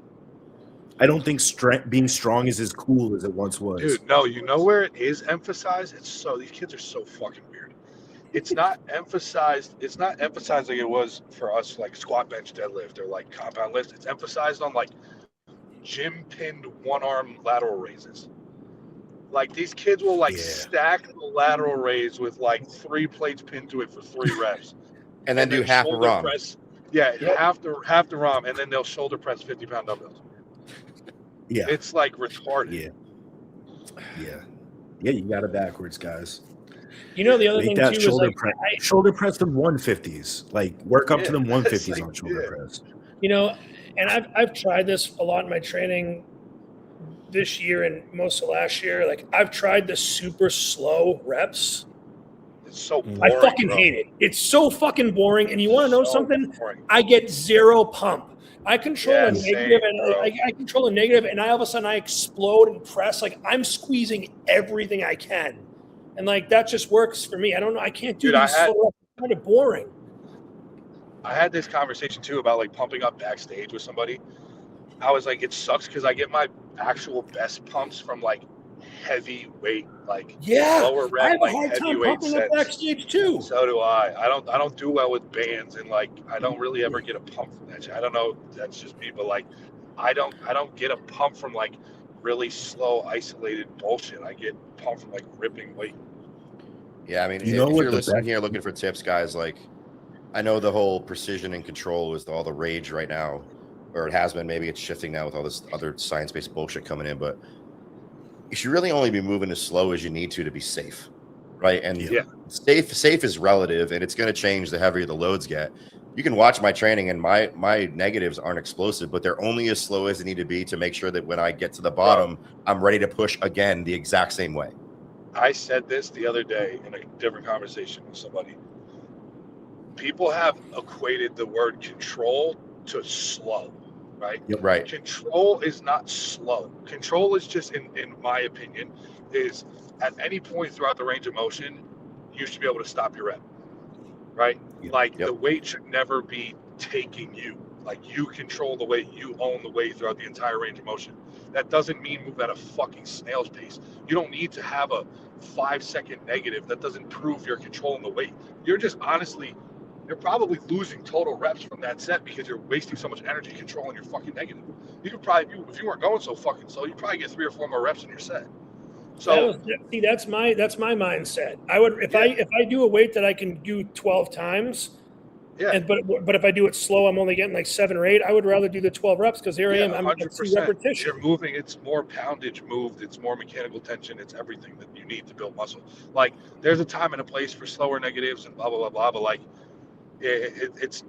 I don't think being strong is as cool as it once was. Dude, no, you know where it is emphasized? These kids are so fucking weird. It's not emphasized like it was for us, like squat, bench, deadlift, or like compound lifts. It's emphasized on like gym pinned one arm lateral raises. Like these kids will like stack the lateral raise with like 3 plates pinned to it for 3 reps. And then do half a shoulder ROM. press. Yeah, half the ROM, and then they'll shoulder press 50-pound dumbbells. Yeah. It's like retarded. Yeah, you got it backwards, guys. You know, the other thing that too shoulder is like press, shoulder press them 150s. Like, work up to them 150s like, on shoulder press. You know, and I've tried this a lot in my training this year and most of last year. Like, I've tried the super slow reps. It's so boring. I fucking hate it. It's so fucking boring. And you want to know something? Boring. I get zero pump. I control a negative, same, and I control a negative, and all of a sudden I explode and press. Like, I'm squeezing everything I can, and like that just works for me. I don't know. I can't do these slow reps. It's kind of boring. I had this conversation too about like pumping up backstage with somebody. I was like, it sucks because I get my actual best pumps from like heavy weight, like lower rep, I have like a hard time heavyweight pumping up sets. backstage too. So do I. I don't do well with bands, and like I don't really ever get a pump from that shit. I don't know. That's just me, but like I don't get a pump from like really slow isolated bullshit. I get pumped from like ripping weight. Yeah, I mean, You know if what you're the listening best- here looking for tips, guys, like I know the whole precision and control is all the rage right now, or it has been. Maybe it's shifting now with all this other science-based bullshit coming in, but you should really only be moving as slow as you need to be safe, right? And safe is relative, and it's going to change the heavier the loads get. You can watch my training, and my negatives aren't explosive, but they're only as slow as they need to be to make sure that when I get to the bottom, I'm ready to push again the exact same way. I said this the other day in a different conversation with somebody. People have equated the word control to slow. right? Yep. Right. Control is not slow. Control is just, in my opinion, is at any point throughout the range of motion, you should be able to stop your rep, right? Yep. Like Yep. the weight should never be taking you. Like you control the weight, you own the weight throughout the entire range of motion. That doesn't mean move at a fucking snail's pace. You don't need to have a 5-second negative. That doesn't prove you're controlling the weight. You're just honestly, you're probably losing total reps from that set because you're wasting so much energy controlling your fucking negative. You could probably, if you weren't going so fucking slow, you'd probably get 3 or 4 more reps in your set. So that's my mindset. I would if I do a weight that I can do 12 times. yeah, But if I do it slow, I'm only getting like 7 or 8. I would rather do the 12 reps because here I am. I'm at 2 repetitions. You're moving. It's more poundage moved. It's more mechanical tension. It's everything that you need to build muscle. Like there's a time and a place for slower negatives and blah blah blah blah. But like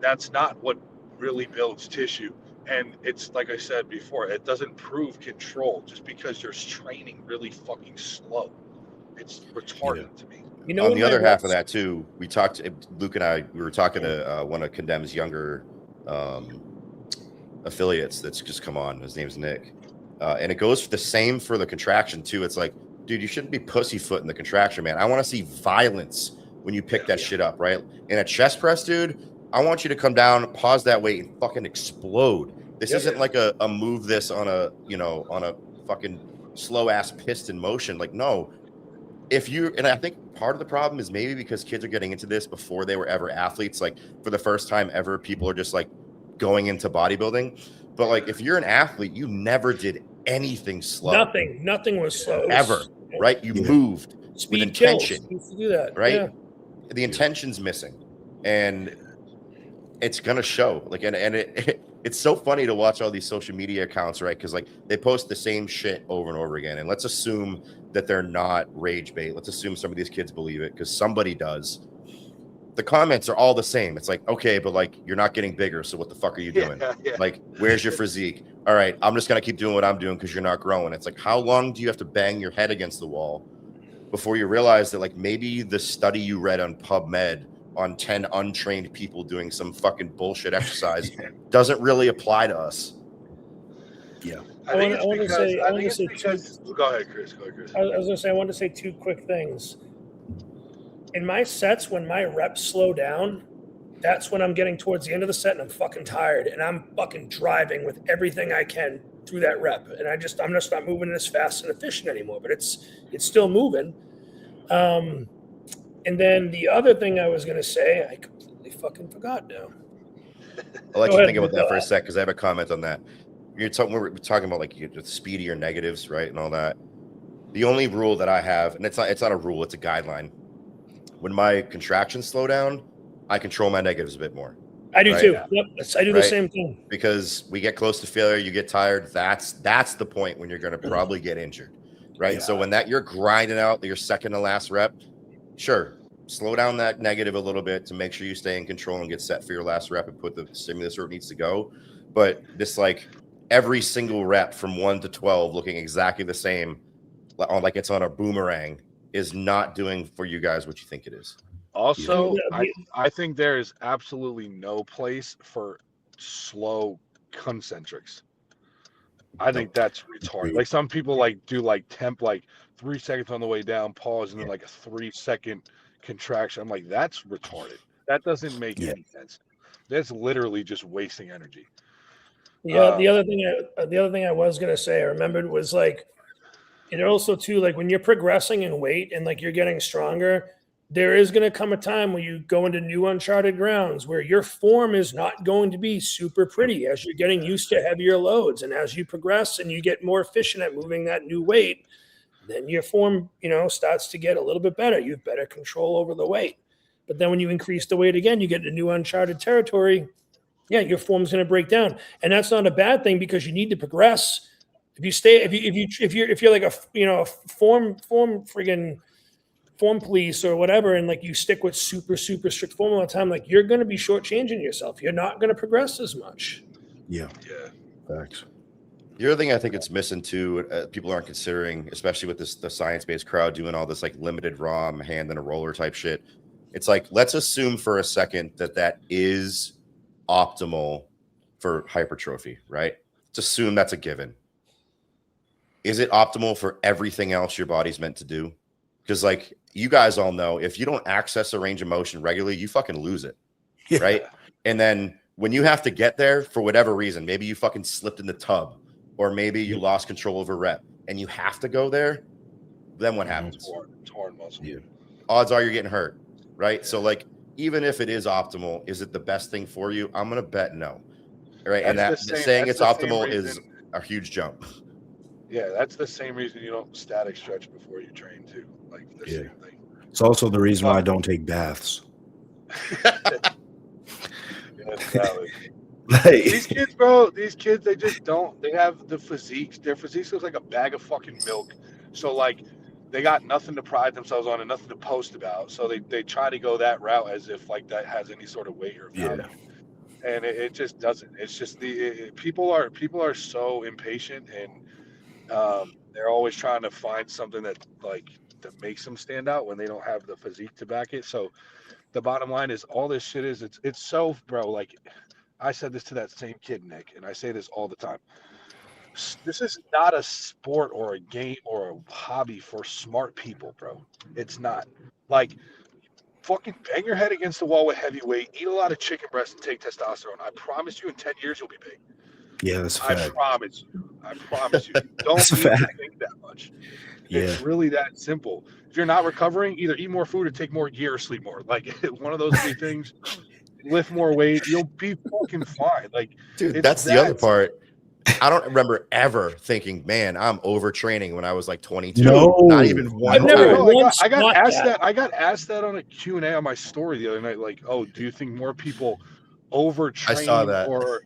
that's not what really builds tissue. And it's like I said before, it doesn't prove control just because you're training really fucking slow. It's retarded to me. You know, on the other half of that too, we talked, Luke and I, we were talking to one of Condemn's younger affiliates that's just come on. His name's Nick. And it goes the same for the contraction too. It's like, dude, you shouldn't be pussyfooting the contraction, man. I want to see violence when you pick that shit up, right? In a chest press, dude, I want you to come down, pause that weight, and fucking explode. This isn't like a move this on a, you know, on a fucking slow ass piston motion. Like, no. If you, and I think part of the problem is maybe because kids are getting into this before they were ever athletes. Like for the first time ever, people are just like going into bodybuilding. But like if you're an athlete, you never did anything slow. Nothing was slow. Ever, right? You moved Speed with intention. Kills. You used to do that, right? Yeah. The intention's missing, and it's gonna show. Like, and it's so funny to watch all these social media accounts, right? Because like they post the same shit over and over again, and let's assume that they're not rage bait. Let's assume some of these kids believe it because somebody does. The comments are all the same. It's like, okay, but like you're not getting bigger, so what the fuck are you doing? Like, where's your physique? All right, I'm just gonna keep doing what I'm doing because you're not growing. It's like, how long do you have to bang your head against the wall before you realize that like maybe the study you read on PubMed on 10 untrained people doing some fucking bullshit exercise doesn't really apply to us? Yeah. I think it's because go ahead, Chris. I was gonna say I wanted to say 2 quick things. In my sets, when my reps slow down, that's when I'm getting towards the end of the set and I'm fucking tired and I'm fucking driving with everything I can through that rep. And I'm just not moving as fast and efficient anymore, but it's still moving. And then the other thing I was gonna say, I completely fucking forgot now. I'll let you think about that for a sec because I have a comment on that. We're talking about like the speed of your negatives, right, and all that. The only rule that I have, and it's not a rule, it's a guideline. When my contractions slow down, I control my negatives a bit more. I do too. Yep, I do the same thing. Because we get close to failure, you get tired. That's the point when you're going to probably get injured, right? Yeah. So when you're grinding out your second to last rep, sure, slow down that negative a little bit to make sure you stay in control and get set for your last rep and put the stimulus where it needs to go. But this like every single rep from 1 to 12 looking exactly the same, like it's on a boomerang, is not doing for you guys what you think it is. Also, I think there is absolutely no place for slow concentrics. I think that's retarded. Like some people like do like temp like 3 seconds on the way down, pause, and then like a 3-second contraction. I'm like, that's retarded. That doesn't make any sense. That's literally just wasting energy. Yeah, the other thing I was gonna say I remembered was like, and also too, like when you're progressing in weight and like you're getting stronger, there is going to come a time where you go into new uncharted grounds where your form is not going to be super pretty as you're getting used to heavier loads. And as you progress and you get more efficient at moving that new weight, then your form, starts to get a little bit better. You have better control over the weight. But then when you increase the weight again, you get into new uncharted territory. Yeah, your form's going to break down. And that's not a bad thing because you need to progress. If you're like a form police or whatever, and like you stick with super strict form all the time, like you're going to be shortchanging yourself. You're not going to progress as much. Yeah. Thanks. The other thing I think it's missing too, people aren't considering, especially with the science-based crowd doing all this like limited ROM hand and a roller type shit. It's like, let's assume for a second that is optimal for hypertrophy, right? let's assume that's a given. Is it optimal for everything else your body's meant to do? Because like you guys all know, if you don't access a range of motion regularly, you fucking lose it. Right. And then when you have to get there for whatever reason, maybe you fucking slipped in the tub, or maybe you lost control of a rep and you have to go there, then what happens? Torn muscle. Yeah. Odds are you're getting hurt. Right. So like, even if it is optimal, is it the best thing for you? I'm going to bet no. Right. And that saying it's optimal is a huge jump. Yeah, that's the same reason you don't static stretch before you train too. Like the same thing. It's also the reason why I don't take baths. These kids, bro, they just don't. They have the physiques. Their physiques looks like a bag of fucking milk. So like, they got nothing to pride themselves on and nothing to post about. So they try to go that route as if like that has any sort of weight or value. And it just doesn't. It's just people are so impatient, and they're always trying to find something that makes them stand out when they don't have the physique to back it. So the bottom line is all this shit is it's so, bro, like I said this to that same kid, Nick, and I say this all the time. This is not a sport or a game or a hobby for smart people, bro. It's not. Like, fucking bang your head against the wall with heavyweight, eat a lot of chicken breast, and take testosterone. I promise you in 10 years you'll be big. Yeah, that's a fact. I promise you. Don't even think that much. It's really that simple. If you're not recovering, either eat more food or take more gear or sleep more. Like, one of those three things. Lift more weight, you'll be fucking fine. Like, dude, that's the other part. I don't remember ever thinking, man, I'm overtraining when I was like 22. No, not even one. I got asked that. I got asked that on a Q&A on my story the other night. Like, oh, do you think more people overtrain I saw that. or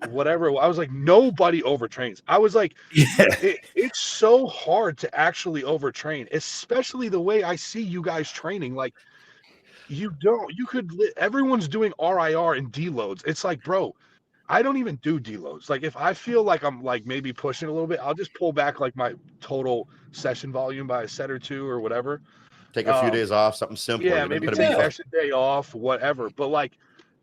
whatever? I was like, nobody overtrains. I was like, it's so hard to actually overtrain, especially the way I see you guys training. Like, everyone's doing RIR and deloads. It's like, bro, I don't even do deloads. Like, if I feel like I'm like maybe pushing a little bit, I'll just pull back like my total session volume by a set or two or whatever. Take a few days off, something simple. Yeah, maybe take an extra day off, whatever. But like,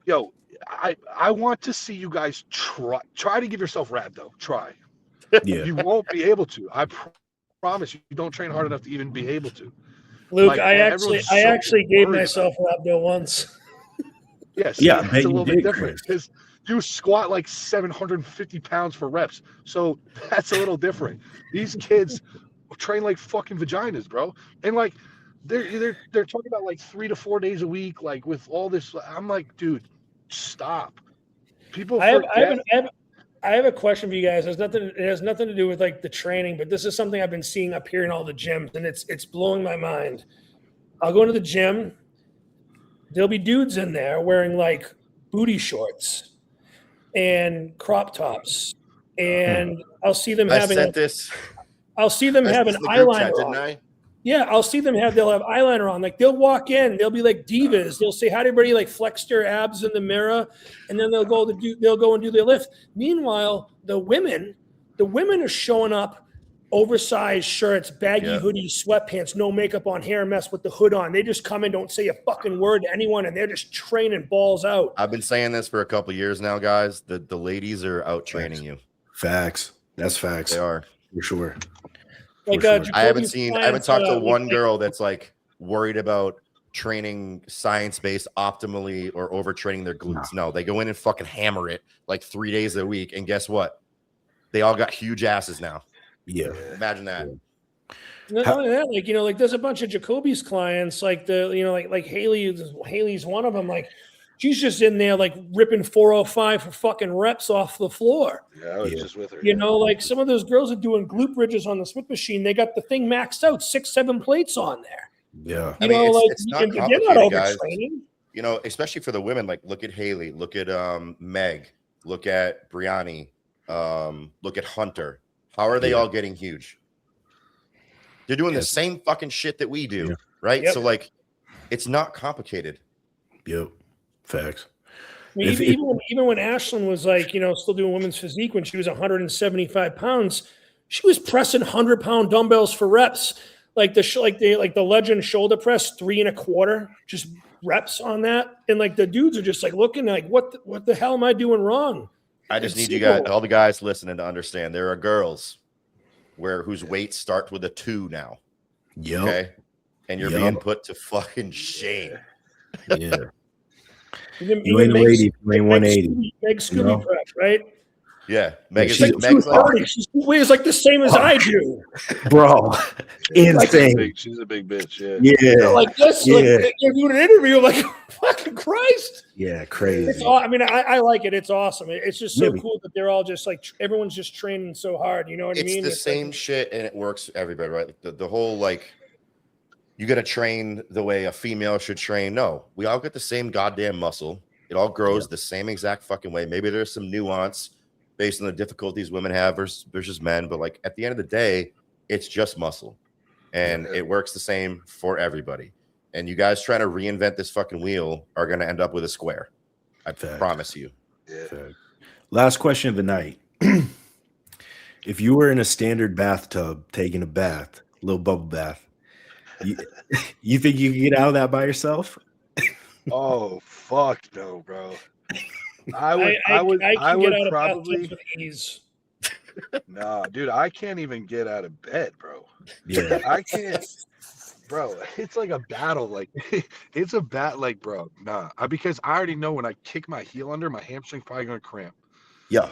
yo, I want to see you guys try to give yourself rad though. Try. Yeah. You won't be able to. I promise you don't train hard enough to even be able to. Luke, like, I actually gave myself rhabdo once. Yes, it's a little bit different because you squat like 750 pounds for reps, so that's a little different. These kids train like fucking vaginas, bro, and like they're talking about like 3 to 4 days a week, like with all this. I'm like, dude, stop. People forget. I have a question for you guys. It has nothing to do with like the training, but this is something I've been seeing up here in all the gyms, and it's blowing my mind. I'll go into the gym. There'll be dudes in there wearing like booty shorts and crop tops, and I'll see them having. I'll see them having eyeliner on. Yeah, I'll see them they'll have eyeliner on. Like, they'll walk in, they'll be like divas. They'll say, "Howdy, everybody," like flex their abs in the mirror, and then they'll go and do their lift. Meanwhile, the women are showing up, oversized shirts, baggy hoodies, sweatpants, no makeup on, hair mess with the hood on. They just come in, don't say a fucking word to anyone, and they're just training balls out. I've been saying this for a couple of years now, guys. The ladies are out training you. Facts. That's facts. They are for sure. Like, sure. I haven't talked to one girl that's like worried about training science-based optimally or overtraining their glutes. No, they go in and fucking hammer it like 3 days a week. And guess what? They all got huge asses now. Yeah. Imagine that. Not only that, like, like there's a bunch of Jacoby's clients, like like Haley's one of them. Like, she's just in there like ripping 405 for fucking reps off the floor. Yeah, I was just with her. Like some of those girls are doing glute bridges on the Smith machine. They got the thing maxed out, 6-7 plates on there. Yeah. It's not complicated, guys. Overtraining. Especially for the women, like look at Haley, look at Meg, look at Brianni, look at Hunter. How are they all getting huge? They're doing the same fucking shit that we do, right? Yep. So like, it's not complicated. Yep. Facts. I mean, even when Ashlyn was like, still doing women's physique when she was 175 pounds, she was pressing 100-pound dumbbells for reps, like the legend shoulder press 3 1/4, just reps on that, and like the dudes are just like looking like, what the hell am I doing wrong? I just It's need you guys, simple. all the guys listening, to understand there are girls whose weight starts with a 2 now. Yep. Okay. And you're Yup. being put to fucking shame. Yeah. Even You ain't a Meg- lady if you ain't 180. Meg Scooby know? Prep, right? Yeah. she's She's Meg's like, 230. She weighs like the same as I do. Bro. Insane. She's a big bitch. Yeah. Yeah. Like this, Yeah. like you're doing an interview. I'm like, fucking Christ. Yeah. Crazy. It's I mean, I like it. It's awesome. It's just so Yeah. cool that they're all just like everyone's just training so hard. You know what I it's mean? the It's same like, shit, and it works for everybody, right? Like the whole like, you got to train the way a female should train. No, we all get the same goddamn muscle. It all grows the same exact fucking way. Maybe there's some nuance based on the difficulties women have versus men, but like at the end of the day, it's just muscle, and it works the same for everybody. And you guys trying to reinvent this fucking wheel are going to end up with a square. I promise you. Yeah. Last question of the night. If you were in a standard bathtub taking a bath, a little bubble bath, you think you could get out of that by yourself? Oh fuck no, bro. I can would get out of probably bathtubs with ease. nah, dude. I can't even get out of bed, bro. Yeah. I can't, bro. It's like a battle. Like it's a bat. Like, bro, nah. Because I already know when I kick my heel under, my hamstring's probably gonna cramp. Yeah.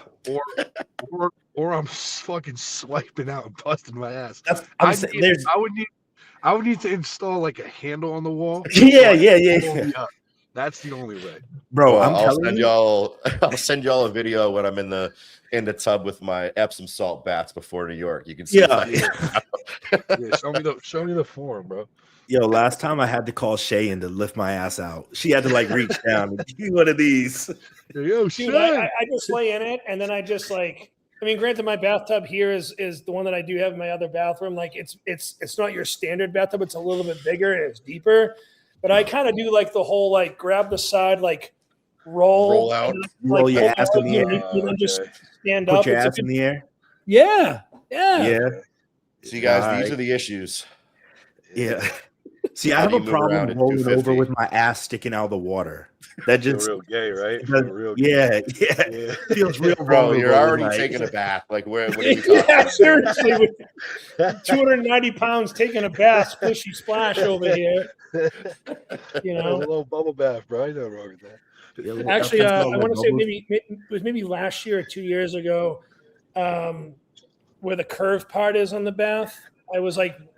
Or I'm fucking swiping out and busting my ass. That's, I would need to install like a handle on the wall. Yeah. That's the only way. Bro, Well, I'm I'll telling send you. I'll send y'all a video when I'm in the tub with my Epsom salt baths before New York. You can see. Yeah. Yeah, show me the form, bro. Yo, last time I had to call Shay in to lift my ass out. She had to like reach down and give me one of these. Yo, Dude, shit. I just lay in it, and then I just like. I mean, granted, my bathtub here is the one that I do have in my other bathroom. Like, it's not your standard bathtub; it's a little bit bigger and it's deeper. But I kind of do like the whole like grab the side, like roll out, and, roll like, your ass in the and air, then just stand put up. your It's a ass in good- the air. Yeah. So you guys, All these right. are the issues. Yeah. See, I How have do a you move around problem at rolling 250? over with my ass sticking out of the water. That Feel just real gay, right? does- Feel real gay. yeah. Feels real Bro, you're vulnerable already tonight. taking a bath. Like, what are you talking Yeah, about? seriously, with 290 pounds taking a bath, splishy splash over here. You That was a know. little bubble bath, bro. I know wrong with that. Yeah, look, Actually, that's I all want to say bubbles. it was maybe last year or 2 years ago, where the curved part is on the bath.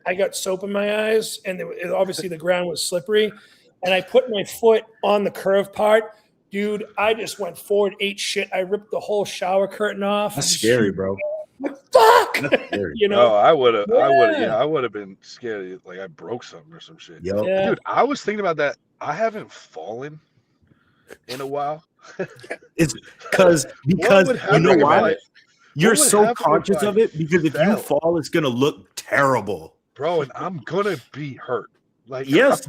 I got soap in my eyes, and obviously the ground was slippery, and I put my foot on the curved part. Dude, I just went forward, ate shit. I ripped the whole shower curtain off. That's scary, bro. Like, fuck, That's scary. you Oh, know. I would have, Yeah. I would have been scared. Like I broke something or some shit. Yo, Yeah. Dude, I was thinking about that. I haven't fallen in a while. it's because would you know happen if why? You're what would so happen if conscious I of it because if you fell? fall, it's gonna look terrible. Bro, and I'm gonna be hurt. Like, Yes.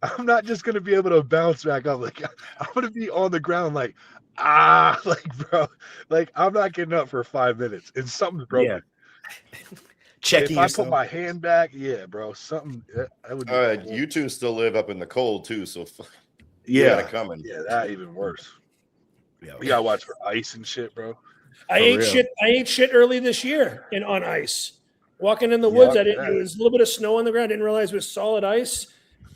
I'm not just gonna be able to bounce back up. Like, I'm gonna be on the ground, like, like, bro, like, I'm not getting up for 5 minutes, and something's broken. Yeah. Checking If I yourself. put my hand back, yeah, bro, something. That would be You two still live up in the cold too, so Yeah. got it coming. yeah, that even worse. Yeah. You gotta watch for ice and shit, bro. I For ate real. shit. I ate shit early this year on ice. Walking in the woods, Yeah. there was a little bit of snow on the ground. Didn't realize it was solid ice.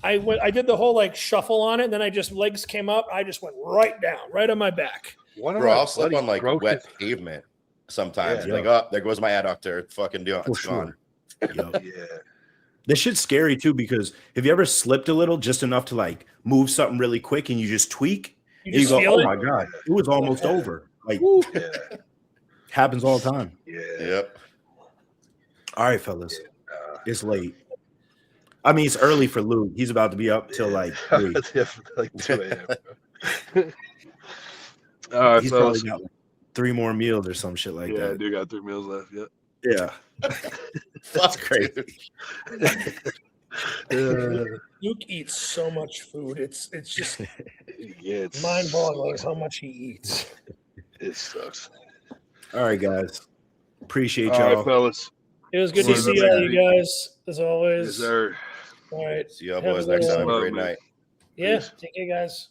I did the whole like shuffle on it, and then legs came up. I just went right down, right on my back. One of Bro, my I'll slip buddies on like broke wet his- pavement sometimes. Yeah. Like, oh, there goes my adductor. Fucking deal. For It's gone. sure. Yo. Yeah, This shit's scary too because have you ever slipped a little just enough to like move something really quick and you just tweak You and you just go, feel oh it. my god, it was almost over. Like Woo. yeah, happens all the time. yeah. Yep. All right, fellas, it's late. I mean, it's early for Luke. He's about to be up till like 3. like 2 a.m. bro. All right, He's fellas. probably got like 3 more meals or some shit like Yeah, I that. do got 3 meals left. Yep. Yeah, that's crazy. Luke eats so much food. It's just Yeah, it's mind-boggling how much he eats. It sucks. All right, guys, appreciate All y'all. right, fellas. It was good to See you, see all man. you guys as always. Yes, sir. All right. See y'all Have a boys good next one. time. Have a great Love, man. night. Yeah. Peace. Take care, guys.